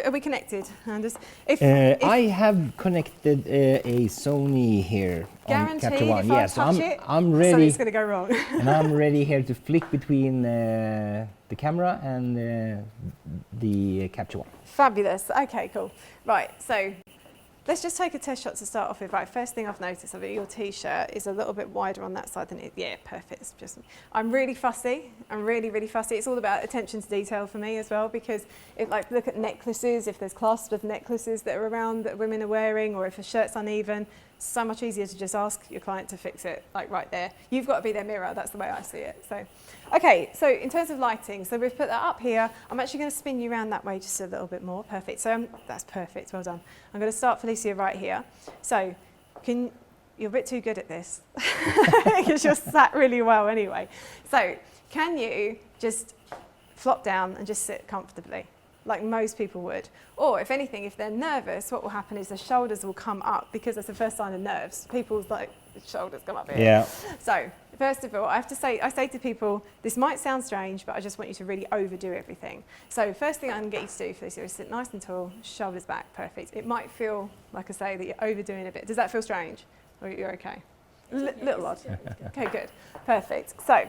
B: Are we connected?
A: I have connected a Sony here on Capture
B: guaranteed
A: One.
B: if I
A: Yes,
B: touch it,
A: I'm ready.
B: something's going to go wrong.
A: And I'm ready here to flick between the camera and the Capture One.
B: Fabulous. Okay, cool. Right, so let's just take a test shot to start off with. Right, first thing I've noticed of it, your t-shirt is a little bit wider on that side than it. Yeah, perfect. It's just, I'm really fussy. I'm really, really fussy. It's all about attention to detail for me as well, because if, like, look at necklaces, if there's clasps of necklaces that are around that women are wearing, or if a shirt's uneven, so much easier to just ask your client to fix it, like right there. You've got to be their mirror. That's the way I see it. So, okay, so in terms of lighting, so we've put that up here. I'm actually going to spin you around that way just a little bit more. Perfect. So that's perfect. Well done. I'm going to start Felicia right here. So you're a bit too good at this because you're sat really well anyway. So can you just flop down and just sit comfortably, like most people would? Or if anything, if they're nervous, what will happen is their shoulders will come up, because that's the first sign of nerves. People's like shoulders come up here.
A: Yeah.
B: So first of all, I say to people, this might sound strange, but I just want you to really overdo everything. So first thing I'm going to get you to do, Felicia, is sit nice and tall, shoulders back, perfect. It might feel, like I say, that you're overdoing a bit. Does that feel strange? Or you're okay? Little odd. Okay, good. Perfect. So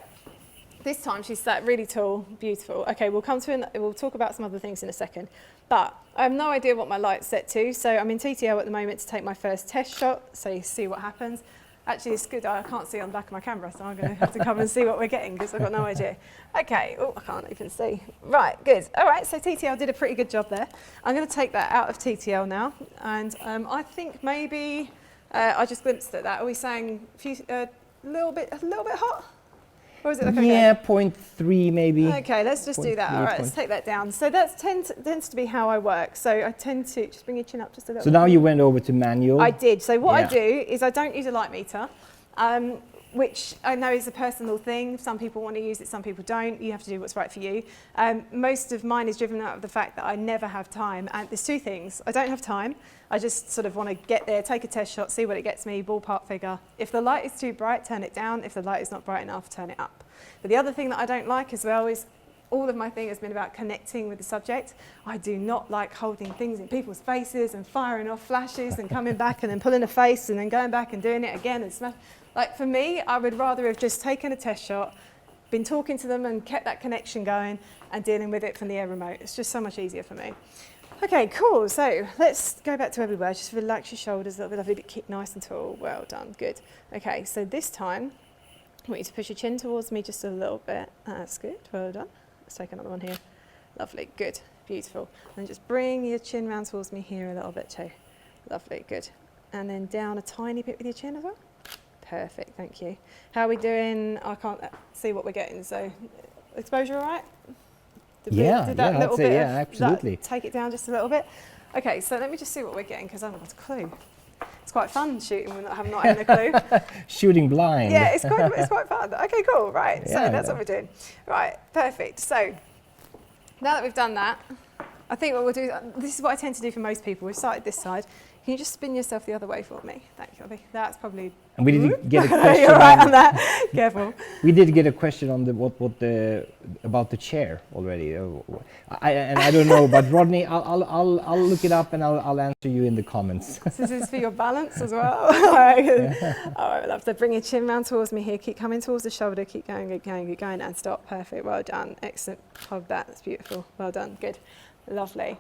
B: this time she's sat really tall, beautiful. Okay, we'll talk about some other things in a second. But I have no idea what my light's set to, so I'm in TTL at the moment to take my first test shot, so you see what happens. Actually, it's good, I can't see on the back of my camera, so I'm going to have to come and see what we're getting, because I've got no idea. Okay, oh, I can't even see. Right, good. All right, so TTL did a pretty good job there. I'm going to take that out of TTL now, and I think maybe I just glimpsed at that. Are we saying a little bit hot? Or is it looking
A: Yeah,
B: okay?
A: 0.3 maybe.
B: Okay, let's just do that.
A: 0.3,
B: All right, let's take that down. So that tends to be how I work. So I tend to just bring your chin up just a little
A: So
B: bit.
A: now you went over to manual.
B: I did. So what I
A: Yeah.
B: do is I don't use a light meter, which I know is a personal thing. Some people want to use it, some people don't. You have to do what's right for you. Most of mine is driven out of the fact that I never have time. And there's two things. I don't have time. I just sort of want to get there, take a test shot, see what it gets me, ballpark figure. If the light is too bright, turn it down. If the light is not bright enough, turn it up. But the other thing that I don't like as well is all of my thing has been about connecting with the subject. I do not like holding things in people's faces and firing off flashes and coming back and then pulling a face and then going back and doing it again and smash. Like for me, I would rather have just taken a test shot, been talking to them and kept that connection going and dealing with it from the air remote. It's just so much easier for me. Okay, cool. So let's go back to where we were. Just relax your shoulders a little bit, keep nice and tall. Well done, good. Okay, so this time, I want you to push your chin towards me just a little bit. That's good, well done. Let's take another one here. Lovely, good, beautiful. And just bring your chin round towards me here a little bit too. Lovely, good. And then down a tiny bit with your chin as well. Perfect, thank you. How are we doing? I can't see what we're getting, so exposure all right?
A: I'd say yeah, absolutely.
B: Take it down just a little bit. Okay, so let me just see what we're getting because I haven't got a clue. It's quite fun shooting when I'm not having a clue.
A: Shooting blind.
B: Yeah, it's quite fun. Okay, cool, right.
A: Yeah,
B: So that's what we're doing. Right, perfect. So now that we've done that, I think what we'll do, this is what I tend to do for most people. We've started this side. Can you just spin yourself the other way for me? Thank you, Abby. That's probably...
A: And we did get a question.
B: You're right on that. Careful.
A: We did get a question on about the chair already. I don't know, but Rodney, I'll look it up and I'll answer you in the comments.
B: So this is for your balance as well. All right, love. So bring your chin round towards me here. Keep coming towards the shoulder. Keep going, keep going, keep going, and stop. Perfect. Well done. Excellent. Hold that. That's beautiful. Well done. Good. Lovely.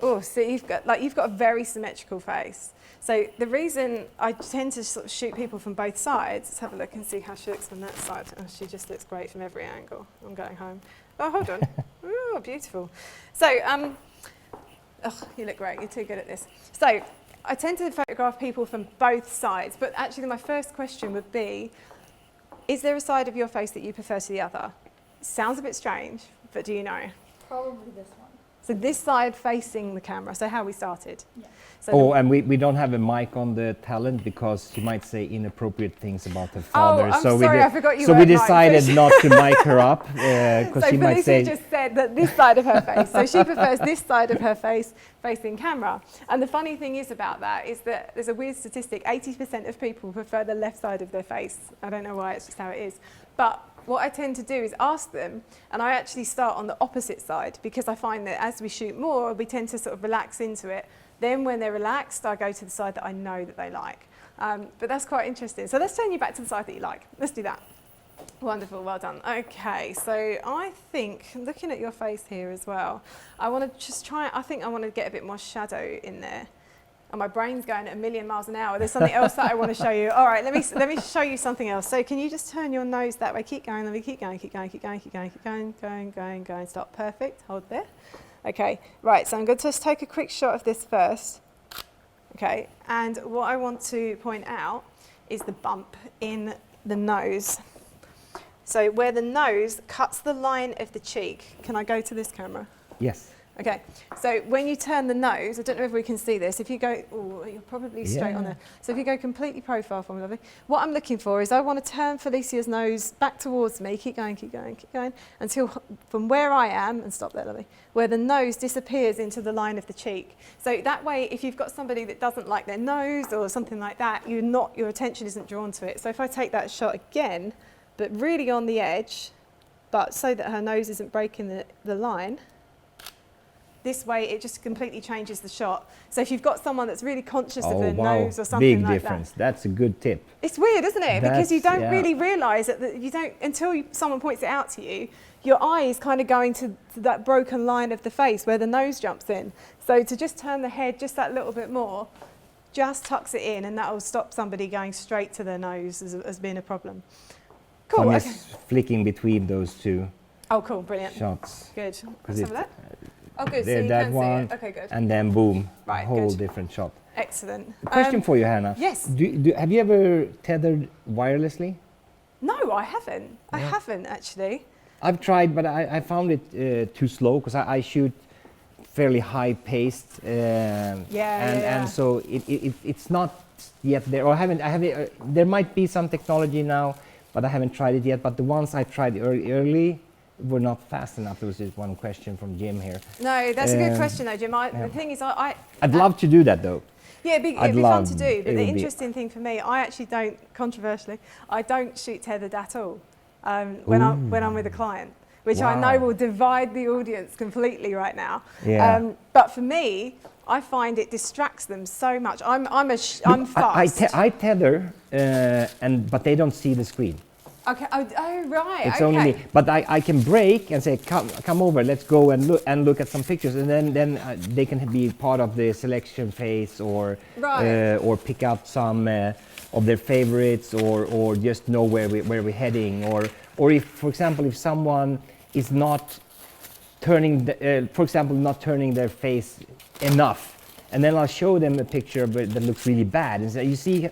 B: Oh, so you've got a very symmetrical face. So the reason I tend to sort of shoot people from both sides, let's have a look and see how she looks from that side. Oh, she just looks great from every angle. I'm going home. Oh, hold on. Oh, beautiful. So, you look great. You're too good at this. So I tend to photograph people from both sides, but actually my first question would be, is there a side of your face that you prefer to the other? Sounds a bit strange, but do you know?
D: Probably this one.
B: So this side facing the camera, so how we started.
D: Yeah.
B: So
A: and we don't have a mic on the talent because she might say inappropriate things about her father.
B: I'm
A: so
B: sorry, I forgot you
A: So we
B: weren't
A: decided
B: mic'd.
A: not to mic her up because
B: So
A: she might
B: Felicia
A: say...
B: just said that this side of her face, so she prefers this side of her face facing camera. And the funny thing is about that is that there's a weird statistic, 80% of people prefer the left side of their face. I don't know why, it's just how it is. But what I tend to do is ask them, and I actually start on the opposite side because I find that as we shoot more, we tend to sort of relax into it. Then when they're relaxed, I go to the side that I know that they like. But that's quite interesting. So let's turn you back to the side that you like. Let's do that. Wonderful, well done. Okay, so I think, looking at your face here as well, I want to just try, I think I want to get a bit more shadow in there. And my brain's going at 1,000,000 miles an hour. There's something else that I want to show you. All right, let me show you something else. So can you just turn your nose that way? Keep going, let me keep going, keep going, keep going, keep going, keep going, going, stop. Perfect, hold there. Okay, right, so I'm going to just take a quick shot of this first. Okay, and what I want to point out is the bump in the nose. So where the nose cuts the line of the cheek. Can I go to this camera?
A: Yes.
B: Okay, so when you turn the nose, I don't know if we can see this, if you go, oh, you're probably straight on there. So if you go completely profile for me, lovely. What I'm looking for is I want to turn Felicia's nose back towards me, keep going, keep going, keep going, until from where I am, and stop there, lovely, where the nose disappears into the line of the cheek. So that way, if you've got somebody that doesn't like their nose or something like that, your attention isn't drawn to it. So if I take that shot again, but really on the edge, but so that her nose isn't breaking the line, this way it just completely changes the shot. So if you've got someone that's really conscious of their nose or something
A: big
B: like
A: difference.
B: that.
A: That's a good tip.
B: It's weird, isn't it? Because you don't
A: yeah.
B: really realise that you don't, until someone points it out to you, your eye is kind of going to that broken line of the face where the nose jumps in. So to just turn the head just that little bit more, just tucks it in, and that will stop somebody going straight to their nose as being a problem. Cool.
A: I'm
B: Okay.
A: just flicking between those two
B: Oh, cool, brilliant.
A: shots.
B: Good. Let's have a look. Oh, good. So
A: There,
B: you
A: that
B: can
A: one,
B: see it. Okay, good.
A: and then boom,
B: Right,
A: a whole
B: good.
A: different shot.
B: Excellent.
A: A question for you, Hannah.
B: Yes.
A: Have you ever tethered wirelessly?
B: No, I haven't. I
A: Yeah.
B: haven't actually.
A: I've tried, but I found it too slow because I shoot fairly high paced, and so it's not yet there. Or I haven't. There might be some technology now, but I haven't tried it yet. But the ones I tried early were not fast enough. There was just one question from Jim here.
B: No, that's a good question though, Jim.
A: Yeah.
B: The thing is,
A: I'd love to do that though.
B: yeah, it'd be fun to do. But the interesting thing for me, I actually don't, controversially, I don't shoot tethered at all when I'm with a client, which I know will divide the audience completely right now.
A: Yeah.
B: But for me, I find it distracts them so much. I'm fast.
A: I tether, but they don't see the screen.
B: Okay. Oh, right.
A: It's
B: okay.
A: only me. But I can break and say, come over, let's go and look at some pictures, and then they can be part of the selection phase, or pick out some of their favorites, or just know where we're heading, or if, for example, if someone is not turning, not turning their face enough, and then I'll show them a picture that looks really bad, and say, you see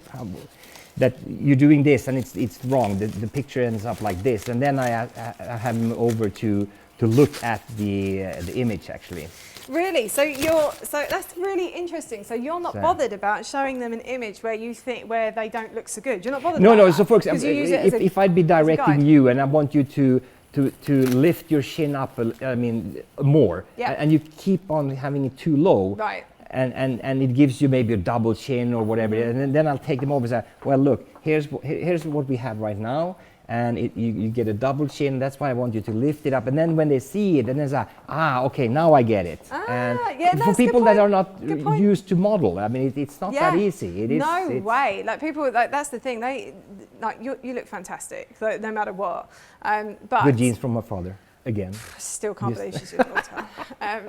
A: that you're doing this and it's wrong. The picture ends up like this, and then I have them over to look at the image actually.
B: Really? So that's really interesting. So you're not bothered about showing them an image where they don't look so good. You're not bothered.
A: No,
B: about
A: no.
B: that,
A: So for example, if I'd be directing you and I want you to lift your chin up, more, and you keep on having it too low,
B: right?
A: And it gives you maybe a double chin or whatever, and then I'll take them over and say, well, look, here's what we have right now, and you get a double chin. That's why I want you to lift it up, and then when they see it, then they say, okay, now I get it. And for people that are not used to model, it's not that easy. It is.
B: No way. Like people, that's the thing. You look fantastic, no matter what. But
A: good genes from my father. Again.
B: Still can't believe she's your daughter.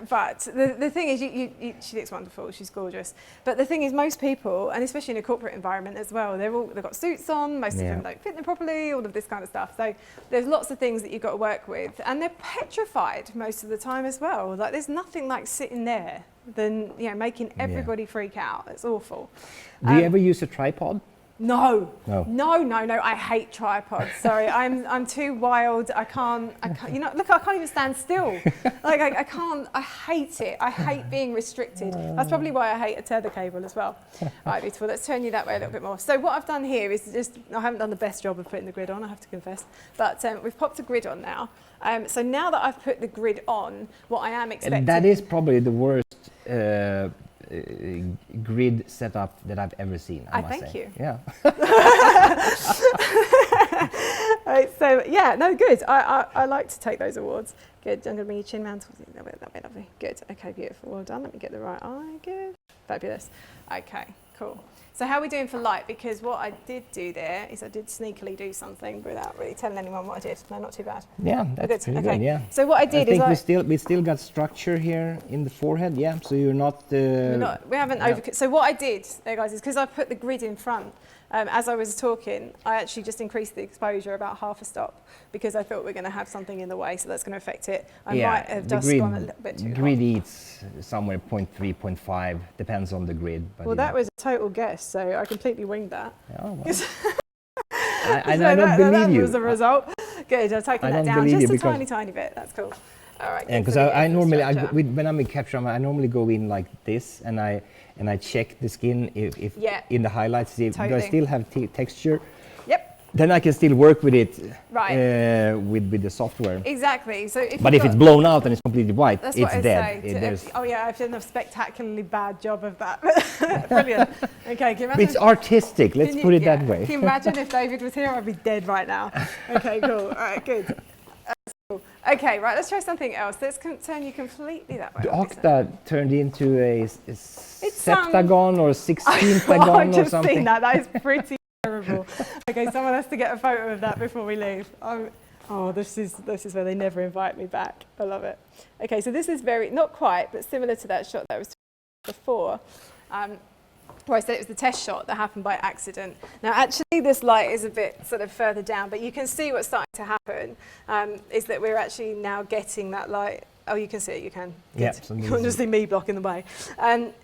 B: But the thing is, she looks wonderful. She's gorgeous. But the thing is, most people, and especially in a corporate environment as well, they've got suits on. Most of them don't fit them properly. All of this kind of stuff. So there's lots of things that you've got to work with, and they're petrified most of the time as well. Like there's nothing like sitting there than making everybody freak out. It's awful.
A: Do you ever use a tripod?
B: No. I hate tripods. Sorry, I'm too wild. I can't. Look, I can't even stand still. Like I can't. I hate it. I hate being restricted. That's probably why I hate a tether cable as well. Right, beautiful. Let's turn you that way a little bit more. So what I've done here is I haven't done the best job of putting the grid on, I have to confess. But we've popped a grid on now. So now that I've put the grid on, what I am expecting.
A: That is probably the worst grid setup that I've ever seen. I must
B: thank
A: say.
B: you.
A: Yeah.
B: Right, so no, good. I like to take those awards. Good. I'm going to bring your chin round towards you. That way, lovely. Good. Okay, beautiful. Well done. Let me get the right eye. Good. Fabulous. Okay, cool. So how are we doing for light? Because what I did do there is I did sneakily do something without really telling anyone what I did. No, not too bad.
A: Yeah, that's pretty good. Yeah.
B: So what I did
A: we still got structure here in the forehead. Yeah. So you're not.
B: We haven't overcut. So what I did there, guys, is because I put the grid in front. As I was talking, I actually just increased the exposure about half a stop because I thought we were going to have something in the way, so that's going to affect it. I might have just gone a little bit too hard.
A: Grid eats somewhere 0.3, 0.5, depends on the grid. But
B: well, that was a total guess, so I completely winged that.
A: Oh, well. I don't believe you.
B: That was the result. Good, I've taken that down just a tiny bit. That's cool. All right.
A: And because I normally, when I'm in capture, I normally go in like this, and I check the skin if in the highlights, see if do I still have texture.
B: Yep.
A: Then I can still work with it with the software.
B: Exactly. So if
A: it's blown out and it's completely white, it's dead.
B: I've done a spectacularly bad job of that. Brilliant. Okay, can you imagine?
A: It's artistic. Let's put it that way.
B: Can you imagine if David was here? I'd be dead right now. Okay, cool. All right, good. That's cool. Okay, right. Let's try something else. Let's turn you completely that way.
A: The octa turned into a septagon or 16tagon
B: I've
A: or
B: just
A: something.
B: seen that. That is pretty terrible. Okay, someone has to get a photo of that before we leave. This is where they never invite me back. I love it. Okay, so this is not quite, but similar to that shot that was before. Where I said it was the test shot that happened by accident. Now, actually, this light is a bit sort of further down, but you can see what's starting to happen is that we're actually now getting that light Oh, you can see it, you can.
A: Yeah,
B: Good.
A: so
B: You
A: this
B: can't
A: is-
B: just see me blocking the way.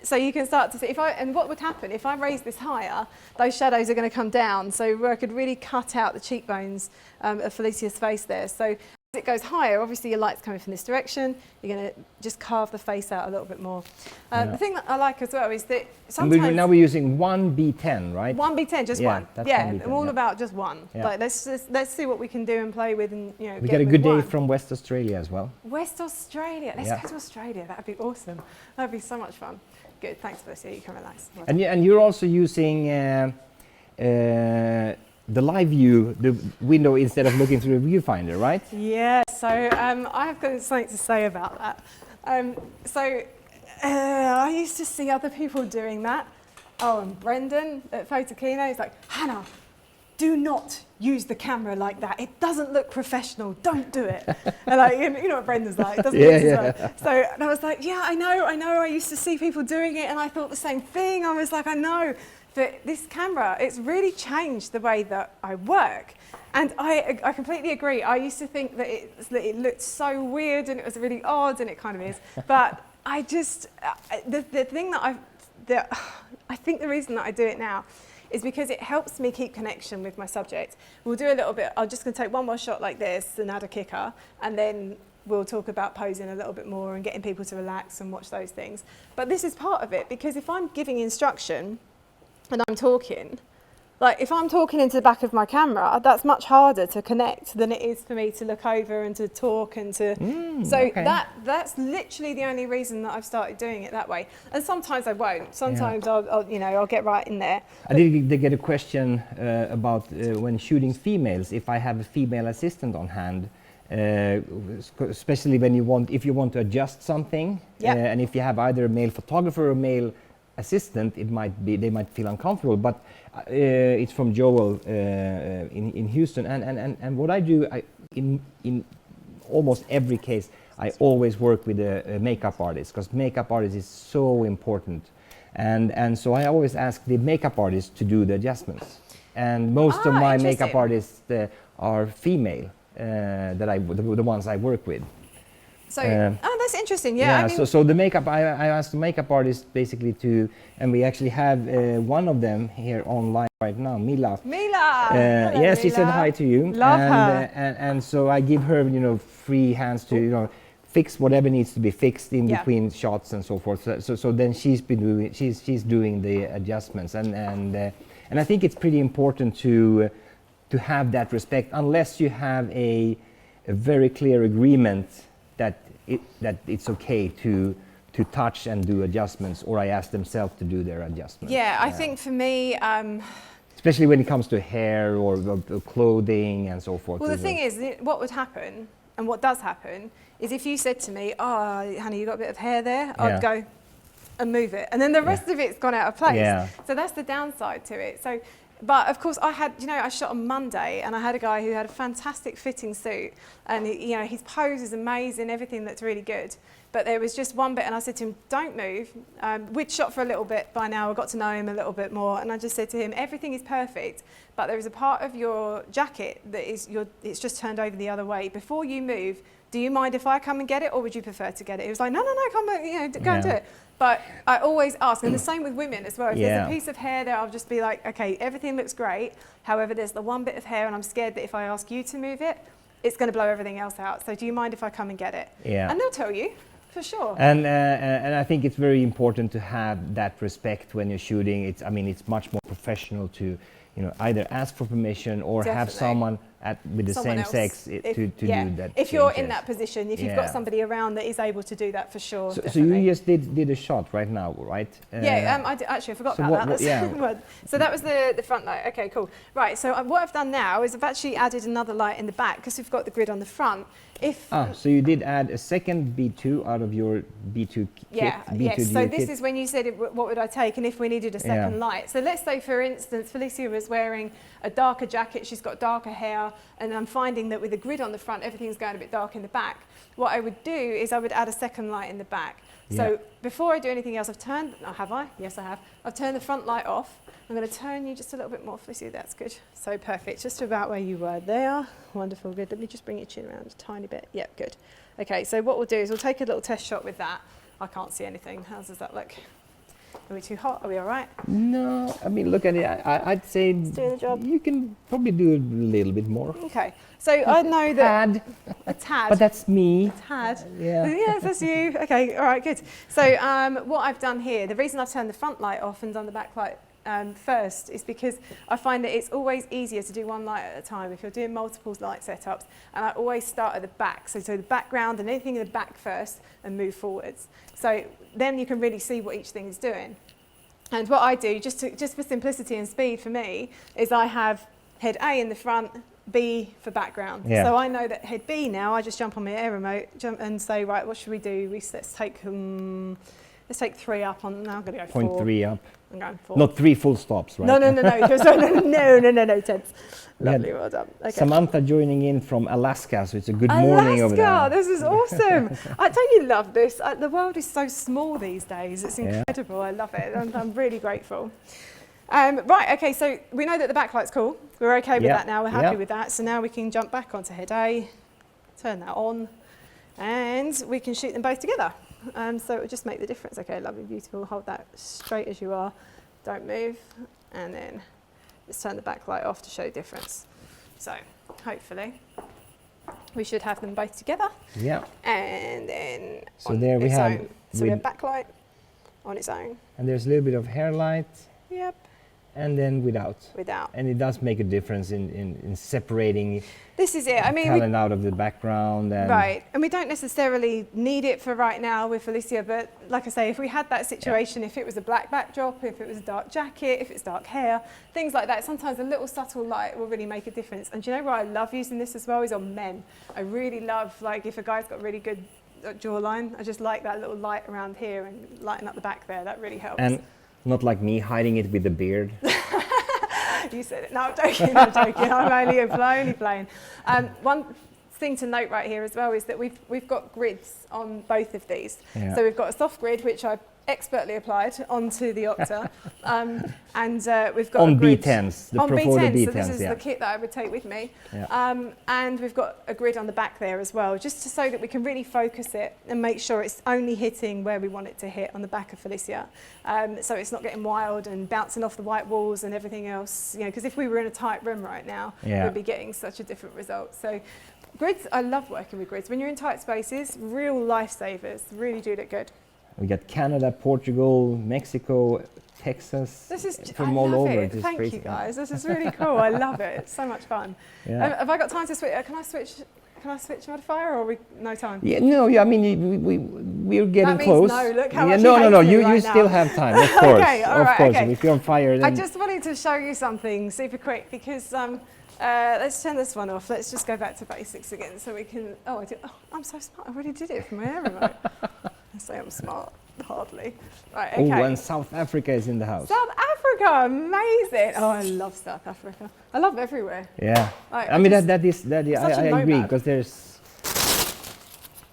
B: So you can start to see, and what would happen, if I raise this higher, those shadows are going to come down, so where I could really cut out the cheekbones of Felicia's face there. So as it goes higher, obviously your light's coming from this direction, you're going to just carve the face out a little bit more. The thing that I like as well is that
A: And
B: sometimes...
A: now we're using 1B10, right?
B: 1B10, just
A: Yeah,
B: one.
A: that's
B: Yeah,
A: 1B10,
B: I'm all
A: yeah.
B: about just one.
A: Yeah.
B: Like let's see what we can do and play with, and
A: We
B: get
A: got a
B: with
A: good day
B: one.
A: from West Australia as well.
B: West Australia. Let's
A: Yeah.
B: go to Australia. That'd be awesome. That'd be so much fun. Good. Thanks, Felicia. You can relax.
A: And you're also using the live view, the window, instead of looking through the viewfinder, right?
B: Yeah. So I've got something to say about that. I used to see other people doing that. Oh, and Brendan at Photokino is like, Hannah, do not use the camera like that. It doesn't look professional. Don't do it. And like, you know what Brendan's like. It doesn't look so. So and I was like, yeah, I know. I used to see people doing it, and I thought the same thing. I was like, I know. But this camera, it's really changed the way that I work. And I completely agree. I used to think that it looked so weird and it was really odd, and it kind of is. But I just, the thing that I think the reason that I do it now is because it helps me keep connection with my subject. We'll do a little bit, I'm just going to take one more shot like this and add a kicker, and then we'll talk about posing a little bit more and getting people to relax and watch those things. But this is part of it, because if I'm giving instruction and I'm talking, like if I'm talking into the back of my camera, that's much harder to connect than it is for me to look over and to talk and to... that's literally the only reason that I've started doing it that way. And sometimes I won't. Sometimes I'll get right in there.
A: I did get a question about when shooting females, if I have a female assistant on hand, especially when if you want to adjust something, and if you have either a male photographer or a male assistant, they might feel uncomfortable. But it's from Joel in Houston, and what I do, in almost every case, I always work with a makeup artist, because makeup artist is so important, and so I always ask the makeup artist to do the adjustments, and most of my makeup artists are female, the ones I work with.
B: So, that's interesting. Yeah.
A: I mean, so the makeup, I asked the makeup artist basically to, and we actually have one of them here online right now, Mila.
B: Mila.
A: Hello, yes, she said hi to you.
B: Love her.
A: And so I give her, free hands to, fix whatever needs to be fixed in between shots and so forth. So then she's doing the adjustments, and I think it's pretty important to have that respect, unless you have a very clear agreement that it's okay to touch and do adjustments, or I ask themselves to do their adjustments.
B: Yeah, I think for me,
A: especially when it comes to hair or clothing and so forth.
B: well, the thing is, what would happen, and what does happen, is if you said to me, "Oh, Hannah, you got a bit of hair there," I'd go and move it, and then the rest of it's gone out of place.
A: Yeah.
B: So that's the downside to it. So. But of course, I shot on Monday, and I had a guy who had a fantastic fitting suit, and his pose is amazing, everything looked really good. But there was just one bit, and I said to him, "Don't move." We'd shot for a little bit by now. I got to know him a little bit more, and I just said to him, "Everything is perfect, but there is a part of your jacket that it's just turned over the other way. Before you move, do you mind if I come and get it, or would you prefer to get it?" He was like, "No, come, go and do it." But I always ask, and the same with women as well. If there's a piece of hair there, I'll just be like, okay, everything looks great. However, there's the one bit of hair, and I'm scared that if I ask you to move it, it's going to blow everything else out. So do you mind if I come and get it?
A: Yeah.
B: And they'll tell you, for sure.
A: And I think it's very important to have that respect when you're shooting. It's much more professional to, either ask for permission or have someone with the
B: Someone
A: same
B: else,
A: sex to do that.
B: If you're in that position, if you've got somebody around that is able to do that, for sure.
A: So you just did a shot right now, right?
B: I forgot about that. So that was the front light. Okay, cool. Right, so what I've done now is I've actually added another light in the back, because we've got the grid on the front.
A: So you did add a second B2 out of your B2 kit?
B: Yes. So this is when you said, what would I take, and if we needed a second light. So let's say, for instance, Felicia was wearing a darker jacket, she's got darker hair, and I'm finding that with the grid on the front, everything's going a bit dark in the back. What I would do is I would add a second light in the back. So before I do anything else, I've turned, oh, have I? Yes, I have. I've turned the front light off. I'm going to turn you just a little bit more, Felicity. That's good. So perfect. Just about where you were there. Wonderful. Good. Let me just bring your chin around a tiny bit. Yep, good. Okay, so what we'll do is we'll take a little test shot with that. I can't see anything. How does that look? Are we too hot? Are we all right?
A: No, I mean, look at it. I'd say
B: It's doing the job.
A: you can probably do a little bit more.
B: Okay. So I know that
A: Tad,
B: a tad.
A: but that's me.
B: Tad.
A: Yeah.
B: Yes, that's you. Okay, all right, good. So what I've done here, the reason I've turned the front light off and done the back light first is because I find that it's always easier to do one light at a time if you're doing multiple light setups, and I always start at the back. So the background and anything in the back first and move forwards. So then you can really see what each thing is doing. And what I do, just for simplicity and speed for me, is I have head A in the front, B for background.
A: Yeah.
B: So I know that head B now, I just jump on my air remote and say, right, what should we do? Let's take 3 up on, now I'm going to go 4.
A: 0.3 up.
B: I'm going 4.
A: Not 3 full stops, right?
B: No, tense. Lovely, well done. Okay.
A: Samantha joining in from Alaska, so it's a good morning over there.
B: Alaska, this is awesome. Don't you love this? The world is so small these days. It's incredible. I love it. I'm really grateful. Right, okay, so we know that the backlight's cool. We're okay with that now. We're happy with that. So now we can jump back onto head A, turn that on, and we can shoot them both together. So it will just make the difference. Okay, lovely, beautiful. Hold that straight as you are. Don't move. And then just turn the backlight off to show difference. So hopefully we should have them both together.
A: Yeah.
B: And then
A: so
B: on
A: there we
B: its
A: have.
B: own. So we have backlight on its own.
A: And there's a little bit of hair light.
B: Yep.
A: And then without.
B: Without.
A: And it does make a difference in separating.
B: This is it. I mean,
A: talent out of the background. And
B: right. And we don't necessarily need it for right now with Felicia, but like I say, if we had that situation, if it was a black backdrop, if it was a dark jacket, if it's dark hair, things like that, sometimes a little subtle light will really make a difference. And do you know why I love using this as well is on men. I really love, like, if a guy's got really good jawline, I just like that little light around here and lighten up the back there. That really helps.
A: And not like me hiding it with the beard.
B: You said it. No, I'm joking. I'm only playing. One thing to note right here as well is that we've got grids on both of these.
A: Yeah.
B: So we've got a soft grid, which I expertly applied onto the Octa, and we've got
A: on
B: a grid
A: B10s, the
B: on
A: Profoto
B: B10s.
A: B10s.
B: So this is the kit that I would take with me,
A: Yeah.
B: and we've got a grid on the back there as well, just so that we can really focus it and make sure it's only hitting where we want it to hit on the back of Felicia, so it's not getting wild and bouncing off the white walls and everything else. You know, because if we were in a tight room right now, we'd be getting such a different result. So grids, I love working with grids. When you're in tight spaces, real lifesavers, really do look good.
A: We got Canada, Portugal, Mexico, Texas,
B: This is
A: from all over.
B: it. Thank you guys. This is really cool. I love it. It's so much fun.
A: Yeah.
B: Have I got time to switch? Can I switch modifier, or no time?
A: Yeah, no, I mean we're getting
B: That means
A: close.
B: no, look how much
A: no,
B: he
A: no, no.
B: hates me
A: You
B: right
A: still
B: now.
A: have time, of course.
B: Okay, all
A: of
B: right,
A: course.
B: okay.
A: If you're on fire, then
B: I just wanted to show you something super quick because let's turn this one off. Let's just go back to basics again so we can. Oh, I'm so smart. I already did it from my air remote. I say I'm smart. Hardly. Right, okay.
A: Oh, and South Africa is in the house.
B: South Africa, amazing. Oh, I love South Africa. I love everywhere.
A: Yeah.
B: Like,
A: I mean
B: just-
A: that is that.
B: such a
A: I agree
B: nomad.
A: because there's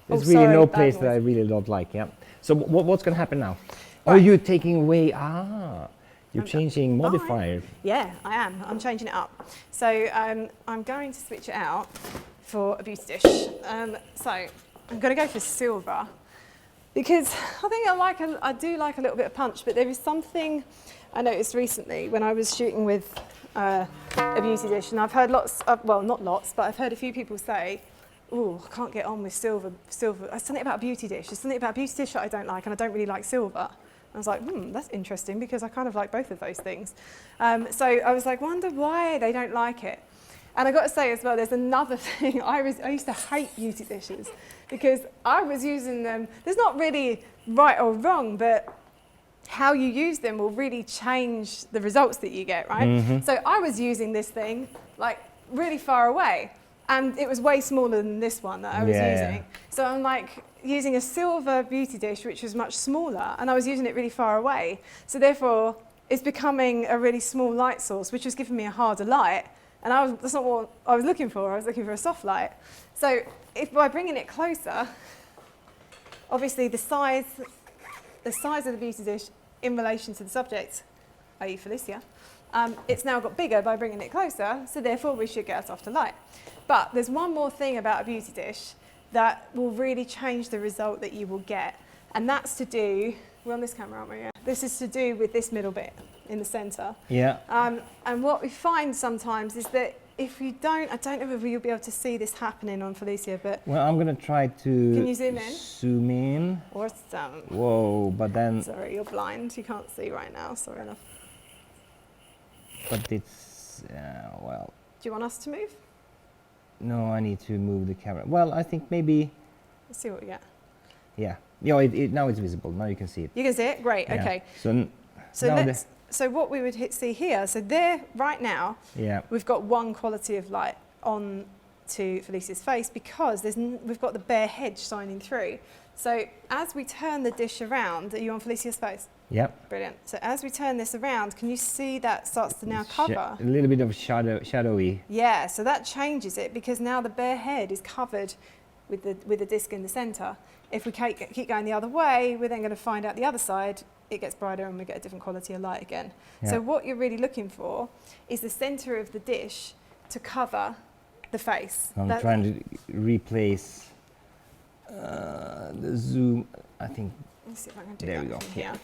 B: Oh,
A: really
B: sorry,
A: no
B: bad
A: place that
B: noise.
A: I really don't like. Yeah. So what's going to happen now? Oh,
B: Right.
A: you're taking away. You're changing modifier.
B: Yeah, I am. I'm changing it up. So I'm going to switch it out for a beauty dish. So I'm going to go for silver because I think I do like a little bit of punch, but there is something I noticed recently when I was shooting with a beauty dish, and I've heard well, not lots, but I've heard a few people say, oh, I can't get on with silver. There's something about a beauty dish. There's something about a beauty dish that I don't like, and I don't really like silver. I was like, that's interesting because I kind of like both of those things. So I was like, wonder why they don't like it. And I got to say as well, there's another thing. I used to hate beauty dishes because I was using them. There's not really right or wrong, but how you use them will really change the results that you get, right?
A: Mm-hmm.
B: So I was using this thing like really far away, and it was way smaller than this one that I was using. So I'm like using a silver beauty dish, which was much smaller, and I was using it really far away. So therefore, it's becoming a really small light source, which was giving me a harder light. And that's not what I was looking for. I was looking for a soft light. So if by bringing it closer, obviously the size the size of the beauty dish in relation to the subject, i.e. Felicia, it's now got bigger by bringing it closer, so therefore we should get a softer light. But there's one more thing about a beauty dish that will really change the result that you will get, and that's to do, we're on this camera, aren't we? Yeah. This is to do with this middle bit in the centre.
A: Yeah.
B: And what we find sometimes is that if you don't, I don't know whether you'll be able to see this happening on Felicia, but...
A: Well, I'm going to try to...
B: Can you zoom in?
A: Zoom in.
B: Awesome.
A: Whoa, but then...
B: Sorry, you're blind. You can't see right now. Sorry enough.
A: But it's... well...
B: Do you want us to move?
A: No, I need to move the camera. Well, I think maybe...
B: Let's see what we get.
A: Yeah. Yeah, now it's visible. Now you can see it.
B: You can see it? Great,
A: Yeah.
B: okay.
A: So
B: So what we would see here, so there, right now,
A: yeah.
B: we've got one quality of light on to Felicia's face because we've got the bare hedge shining through. So as we turn the dish around, are you on Felicia's face?
A: Yep.
B: Brilliant. So as we turn this around, can you see that starts to now cover?
A: A little bit of shadowy.
B: Yeah, so that changes it because now the bare head is covered with the disc in the centre. If we keep going the other way, we're then going to find out the other side, it gets brighter and we get a different quality of light again.
A: Yeah.
B: So what you're really looking for is the centre of the dish to cover the face.
A: I'm trying to replace the zoom, I think.
B: Let's see if I can do
A: There
B: that
A: we go.
B: from
A: Yeah.
B: here.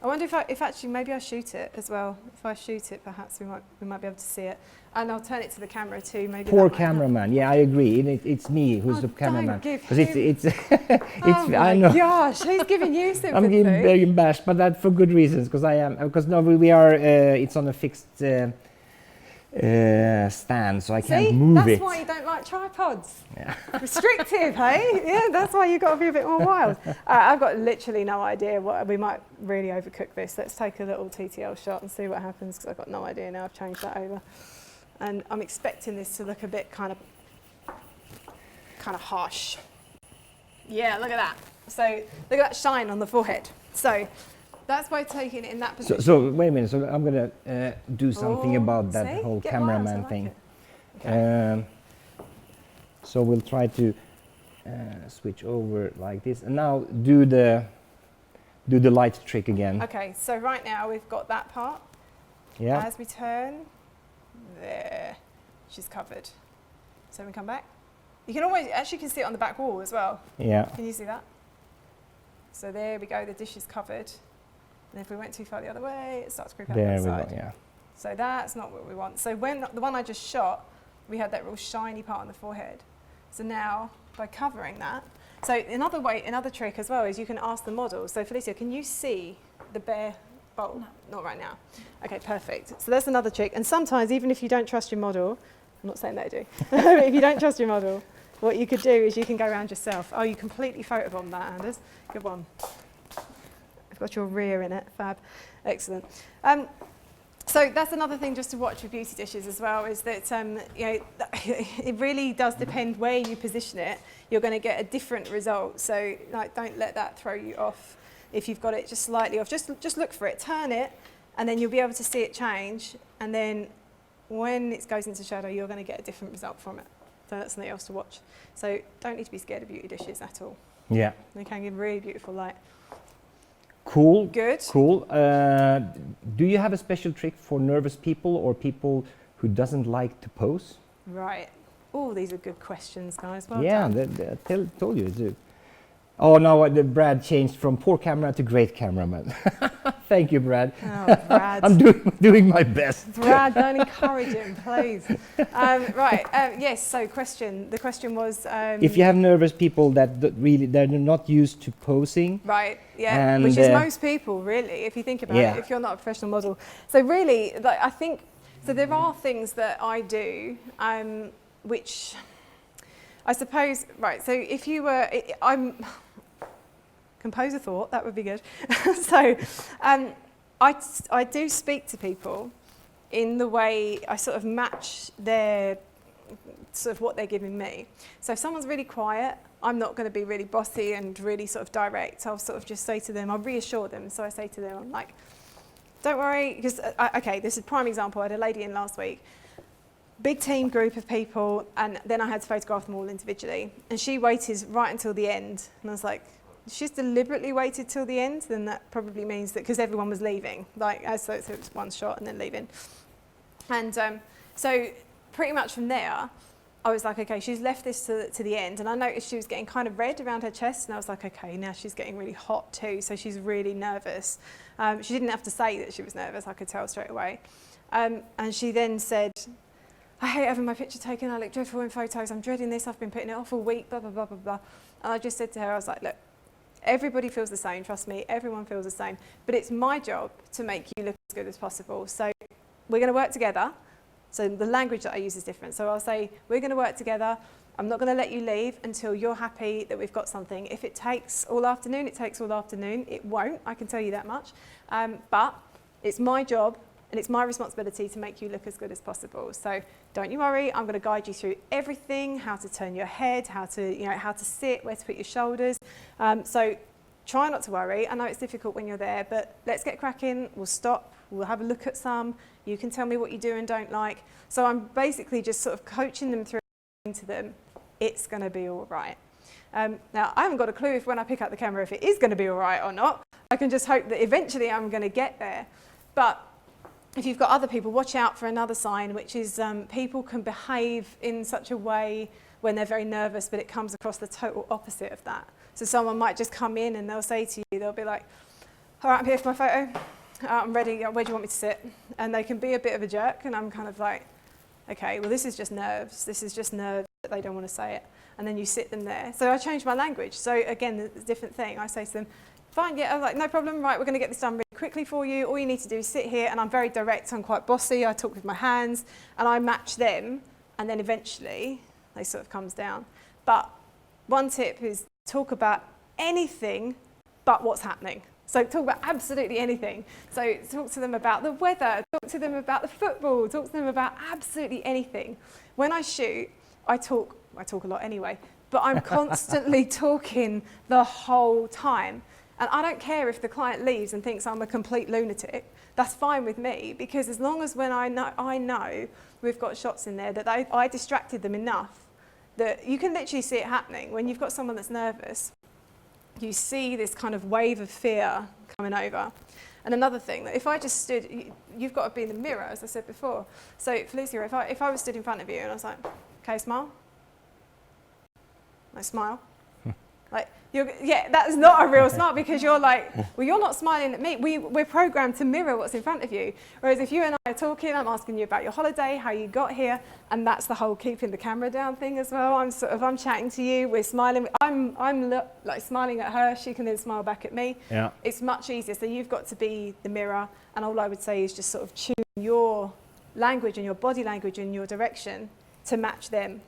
B: I wonder if actually maybe I shoot it as well. If I shoot it, perhaps we might be able to see it. And I'll turn it to the camera too. Maybe
A: Poor
B: that might help.
A: cameraman. Yeah, I agree. It's me who's
B: Oh,
A: the cameraman.
B: don't give
A: Because it's
B: Oh
A: I
B: my
A: know.
B: gosh, he's giving you sympathy.
A: I'm getting bashed, but that's for good reasons. Because no, we are. It's on a fixed stand, so I can't move
B: that's
A: it.
B: why you don't like tripods.
A: Yeah.
B: Restrictive, hey? Yeah, that's why you've got to be a bit more wild. I've got literally no idea. We might really overcook this. Let's take a little TTL shot and see what happens, because I've got no idea now. I've changed that over. And I'm expecting this to look a bit kind of harsh. Yeah, look at that. So look at that shine on the forehead. So that's by taking it in that position.
A: So wait a minute. So I'm gonna do something about that
B: see?
A: whole
B: Get
A: cameraman
B: wild, I like
A: thing.
B: it. Okay.
A: So we'll try to switch over like this, and now do the light trick again.
B: Okay, so right now we've got that part.
A: Yeah.
B: As we turn, there, she's covered. So we come back. You can always, actually can see it on the back wall as well.
A: Yeah.
B: Can you see that? So there we go, the dish is covered. And if we went too far the other way, it starts to creep out the
A: There
B: other
A: we
B: side.
A: go. Yeah.
B: So that's not what we want. So when the one I just shot, we had that real shiny part on the forehead. So now, by covering that, so another trick as well is you can ask the model. So Felicia, can you see the bare bowl? No. Not right now. Okay, perfect. So that's another trick. And sometimes, even if you don't trust your model, I'm not saying they do, if you don't trust your model, what you could do is you can go around yourself. Oh, you completely photobombed that, Anders. Good one. I've got your rear in it. Fab. Excellent. So that's another thing just to watch with beauty dishes as well, is that it really does depend where you position it. You're going to get a different result. So don't let that throw you off. If you've got it just slightly off, just look for it, turn it, and then you'll be able to see it change. And then when it goes into shadow, you're going to get a different result from it. So that's something else to watch. So don't need to be scared of beauty dishes at all.
A: Yeah.
B: They can give really beautiful light.
A: Cool.
B: Good.
A: Cool. Do you have a special trick for nervous people or people who doesn't like to pose?
B: Right. Oh, these are good questions, guys. Well
A: Yeah,
B: done.
A: told you. Oh no, Brad changed from poor camera to great cameraman. Thank you, Brad.
B: Oh, Brad.
A: I'm doing my best.
B: Brad, don't encourage him, please. Right. Yes. So, the question was.
A: If you have nervous people they're not used to posing.
B: Right. Yeah.
A: And,
B: which is most people, really, if you think about it. If you're not a professional model, so really, I think. So there are things that I do, which I suppose. Right. So if you were, compose a thought, that would be good. So I do speak to people in the way I sort of match their sort of what they're giving me. So if someone's really quiet, I'm not going to be really bossy and really sort of direct. I'll sort of just say to them, I'll reassure them. So I say to them, I'm like, don't worry, because, okay, this is a prime example. I had a lady in last week, big team group of people, and then I had to photograph them all individually. And she waited right until the end, and I was like, she's deliberately waited till the end, then that probably means that because everyone was leaving, like so it was one shot and then leaving. And so pretty much from there, I was like, okay, she's left this to the end, and I noticed she was getting kind of red around her chest, and I was like, okay, now she's getting really hot too, so she's really nervous. She didn't have to say that she was nervous, I could tell straight away. And she then said, I hate having my picture taken, I look dreadful in photos, I'm dreading this, I've been putting it off all week, blah, blah, blah, blah, blah. And I just said to her, I was like, look, everybody feels the same, trust me, everyone feels the same, but it's my job to make you look as good as possible. So we're going to work together. So the language that I use is different. So I'll say, we're going to work together. I'm not going to let you leave until you're happy that we've got something. If it takes all afternoon, it takes all afternoon. It won't, I can tell you that much. But it's my job and it's my responsibility to make you look as good as possible. So don't you worry, I'm going to guide you through everything, how to turn your head, how to sit, where to put your shoulders. So try not to worry. I know it's difficult when you're there, but let's get cracking. We'll stop. We'll have a look at some. You can tell me what you do and don't like. So I'm basically just sort of coaching them through, to them, it's going to be all right. Now, I haven't got a clue if when I pick up the camera if it is going to be all right or not. I can just hope that eventually I'm going to get there. But if you've got other people, watch out for another sign, which is people can behave in such a way when they're very nervous, but it comes across the total opposite of that. So someone might just come in and they'll say to you, they'll be like, all right, I'm here for my photo. I'm ready, where do you want me to sit? And they can be a bit of a jerk, and I'm kind of like, okay, well, this is just nerves. This is just nerves that they don't want to say it. And then you sit them there. So I change my language. So again, it's a different thing. I say to them, fine, yeah, I'm like, no problem, right, we're going to get this done really quickly for you. All you need to do is sit here, and I'm very direct, I'm quite bossy, I talk with my hands, and I match them, and then eventually they sort of comes down. But one tip is talk about anything but what's happening. So talk about absolutely anything. So talk to them about the weather, talk to them about the football, talk to them about absolutely anything. When I shoot, I talk a lot anyway, but I'm constantly talking the whole time. And I don't care if the client leaves and thinks I'm a complete lunatic. That's fine with me, because as long as when I know we've got shots in there that I distracted them enough that you can literally see it happening. When you've got someone that's nervous, you see this kind of wave of fear coming over. And another thing, that if I just stood, you've got to be in the mirror, as I said before. So Felicia, if I was stood in front of you and I was like, okay, smile. I smile. Like, that's not a real smile, because you're like, well, you're not smiling at me. We're programmed to mirror what's in front of you. Whereas if you and I are talking, I'm asking you about your holiday, how you got here, and that's the whole keeping the camera down thing as well. I'm chatting to you, we're smiling. I'm like smiling at her, she can then smile back at me. Yeah. It's much easier. So you've got to be the mirror, and all I would say is just sort of tune your language and your body language and your direction to match them.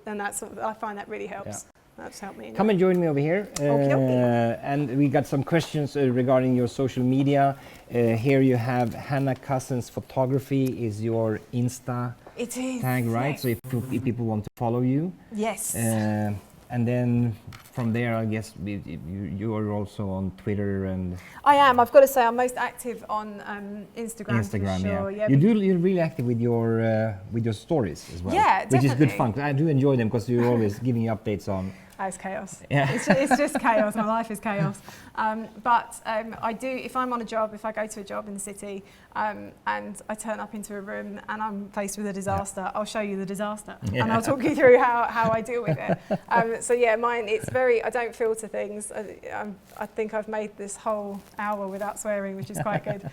B: And that's I find that really helps. Yeah. That's helped me.
A: Come and join me over here. And we got some questions regarding your social media. Here you have Hannah Couzens Photography is your Insta tag, right? Yes. So if people want to follow you. Yes. And then from there, I guess you are also on Twitter and.
B: I am. I've got to say, I'm most active on Instagram.
A: Instagram,
B: for sure.
A: Yeah. You're really active with your stories as well.
B: Yeah, definitely.
A: Which is good fun. I do enjoy them because you're always giving chaos on.
B: It's chaos. Yeah. It's just chaos. My life is chaos. But I do, if I'm on a job, if I go to a job in the city and I turn up into a room and I'm faced with a disaster, I'll show you the disaster and I'll talk you through how I deal with it. So yeah, mine, it's very, I don't filter things. I think I've made this whole hour without swearing, which is quite good.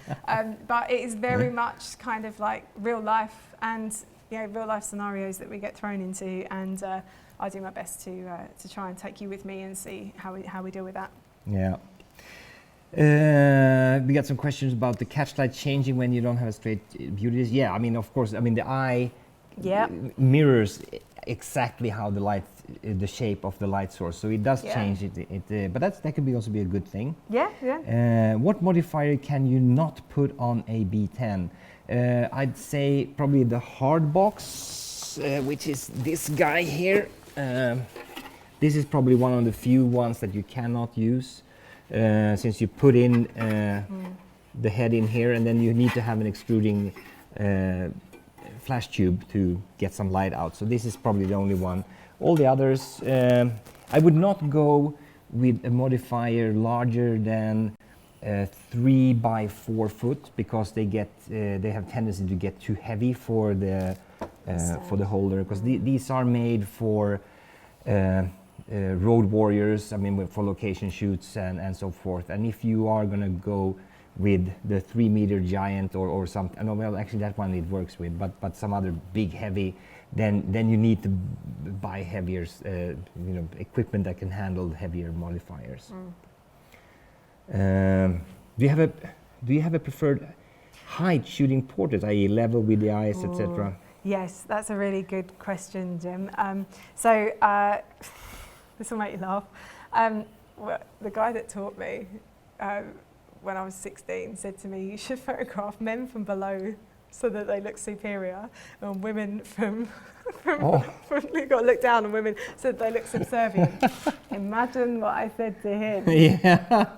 B: But it is very much kind of like real life and real life scenarios that we get thrown into, and I do my best to try and take you with me and see how we deal with that.
A: Yeah. We got some questions about the catch light changing when you don't have a straight view. Yeah, I mean, of course, I mean the eye mirrors exactly how the light, the shape of the light source. So it does change it. But that could also be a good thing.
B: Yeah, yeah.
A: What modifier can you not put on a B10? I'd say probably the hard box, which is this guy here. This is probably one of the few ones that you cannot use, since you put in the head in here, and then you need to have an extruding flash tube to get some light out. So this is probably the only one. All the others, I would not go with a modifier larger than 3 by 4 foot, because they have tendency to get too heavy for the holder, because these are made for road warriors, I mean for location shoots and so forth. And if you are going to go with the 3-meter giant or something, no, well actually that one it works with, but some other big heavy, then you need to buy heavier equipment that can handle heavier modifiers. Do you have a preferred height shooting portrait, i.e. level with the eyes, etc.?
B: Yes, that's a really good question, Jim. This will make you laugh. The guy that taught me when I was 16 said to me, you should photograph men from below so that they look superior, and women from you've got to look down on women so that they look subservient. Imagine what I said to him.
A: Yeah.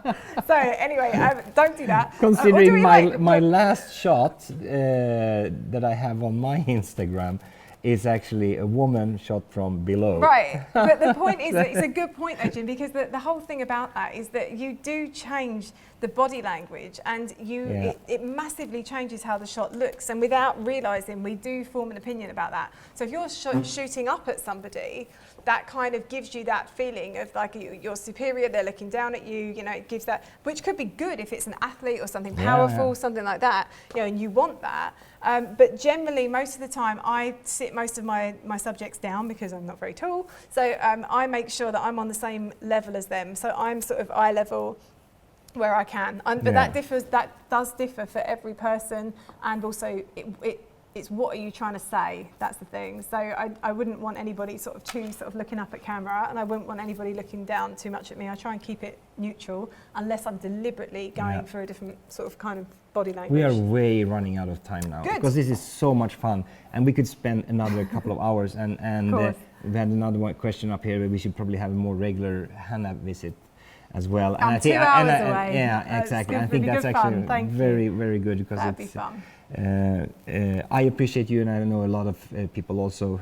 B: So anyway, don't do that.
A: Considering my last shot that I have on my Instagram is actually a woman shot from below.
B: Right, but the point is that it's a good point though, Jim, because the whole thing about that is that you do change the body language, and it massively changes how the shot looks, and without realising we do form an opinion about that. So if you're shooting up at somebody, that kind of gives you that feeling of like you're superior, they're looking down at you, it gives that, which could be good if it's an athlete or something powerful, something like that, and you want that. But generally, most of the time, I sit most of my subjects down because I'm not very tall. So I make sure that I'm on the same level as them. So I'm sort of eye level where I can. But that does differ for every person, and also it's what are you trying to say? That's the thing. So I wouldn't want anybody sort of looking up at camera, and I wouldn't want anybody looking down too much at me. I try and keep it neutral, unless I'm deliberately going for a different sort of kind of body language.
A: We are way running out of time now.
B: Good.
A: Because this is so much fun, and we could spend another couple of hours. And we had another one question up here where we should probably have a more regular Hannah visit as well.
B: And I think 2 hours away.
A: Yeah, exactly. I think that's actually very, very good, because
B: that'd be fun.
A: I appreciate you, and I know a lot of people also.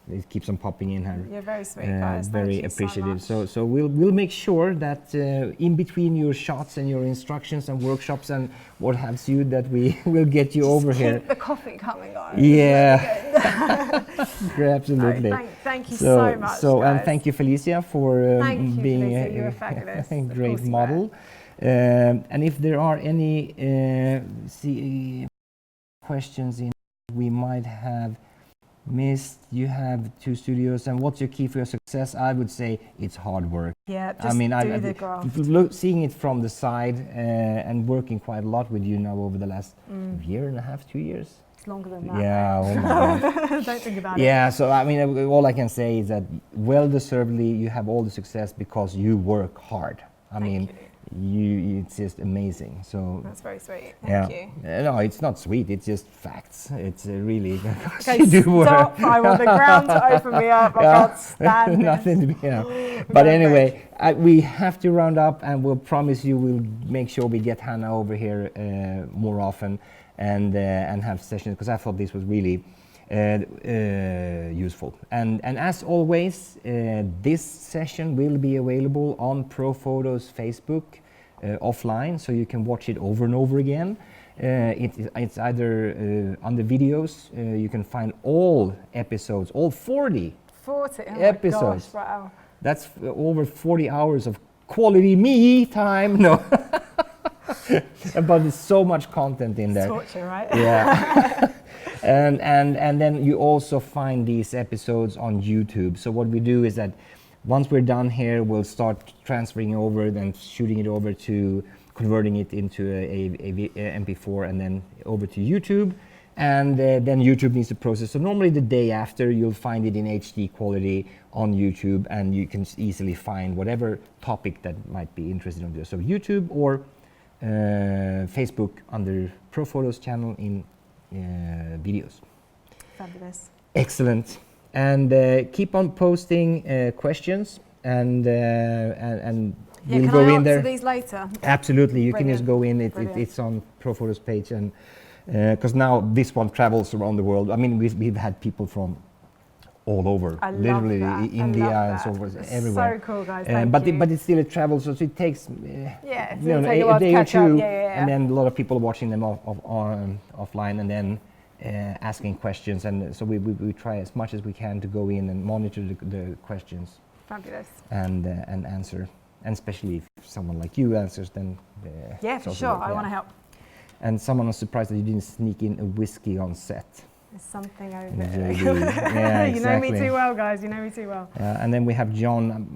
A: It keeps on popping in here.
B: You're very sweet, guys.
A: Very
B: Thank you
A: appreciative.
B: So much.
A: So we'll make sure that in between your shots and your instructions and workshops and what have you, that we will get you over here.
B: Keep the coffee coming, guys.
A: Yeah. Absolutely.
B: No, thank you so much.
A: So and
B: guys.
A: thank you, Felicia, for being a great model. And if there are any questions we might have missed, you have 2 studios, and what's your key for your success? I would say it's hard work.
B: Yeah, just do the graft.
A: Seeing it from the side and working quite a lot with you now over the last year and a half, 2 years.
B: It's longer than that.
A: Yeah, oh my God.
B: Don't think about it.
A: Yeah, so I mean, all I can say is that well-deservedly you have all the success because you work hard.
B: Thank you.
A: It's just amazing. So
B: that's very sweet. Thank you.
A: No, it's not sweet. It's just facts. It's really.
B: Okay, stop! I want the ground to open me up. I can't stand
A: nothing to be. But anyway, we have to round up, and we'll promise you we'll make sure we get Hannah over here more often and have sessions, because I thought this was really useful. And as always, this session will be available on ProPhoto's Facebook offline, so you can watch it over and over again. It's either on the videos, you can find all episodes, all 40 episodes.
B: My gosh, wow.
A: That's over 40 hours of quality me time. No. But there's so much content in there.
B: Torture, right?
A: Yeah. And then you also find these episodes on YouTube. So what we do is that once we're done here, we'll start transferring over and shooting it over to converting it into a MP4 and then over to YouTube. And then YouTube needs to process. So normally the day after, you'll find it in HD quality on YouTube, and you can easily find whatever topic that might be interested in. So YouTube or Facebook under ProPhoto's channel in videos.
B: Fabulous.
A: Excellent. And keep on posting questions, and we'll go in there.
B: Can I answer these later?
A: Absolutely, you
B: Brilliant.
A: can just go in. It's on ProPhoto's page, and because now this one travels around the world. I mean, we've had people from all over,
B: I love
A: literally
B: that. I
A: India
B: love
A: and so
B: that.
A: forth,
B: It's
A: everywhere.
B: so cool, guys. Thank
A: But
B: you.
A: but it's still a travel, so it takes
B: Yeah, it's
A: you know,
B: gonna take a while to
A: day or
B: catch up.
A: two,
B: Yeah.
A: and then a lot of people are watching them offline, and then asking questions, and so we try as much as we can to go in and monitor the questions
B: Fabulous.
A: and answer, and especially if someone like you answers, then
B: Yeah,
A: it's
B: for
A: also
B: sure.
A: great,
B: I
A: yeah.
B: want to help.
A: And someone was surprised that you didn't sneak in a whiskey on set.
B: There's something over
A: Yeah,
B: there.
A: yeah,
B: You know me
A: exactly.
B: too well, guys. You know me too well.
A: And then we have John,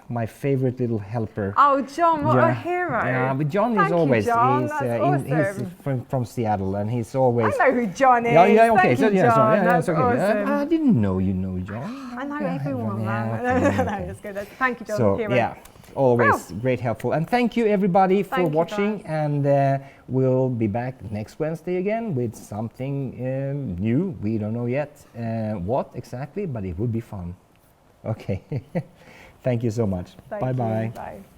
A: my favorite little helper.
B: Oh, John, what a
A: Yeah.
B: hero.
A: Yeah, but John
B: Thank
A: is
B: you,
A: always
B: John.
A: he's,
B: That's
A: he's
B: awesome.
A: from Seattle, and he's always.
B: I know who John is.
A: Yeah, okay.
B: Thank
A: So
B: you,
A: yeah,
B: John.
A: sorry, yeah,
B: That's
A: it's okay.
B: awesome.
A: I didn't know you know John.
B: I know
A: Okay,
B: everyone,
A: yeah,
B: man.
A: okay,
B: No,
A: okay.
B: that's good. Thank you, John.
A: So
B: Hero.
A: yeah, always great helpful, and thank you everybody for
B: Thank you,
A: watching.
B: guys.
A: And we'll be back next Wednesday again with something new. We don't know yet what exactly, but it will be fun. Okay. Thank you so much.
B: Thank
A: Bye
B: you.
A: bye.
B: Bye.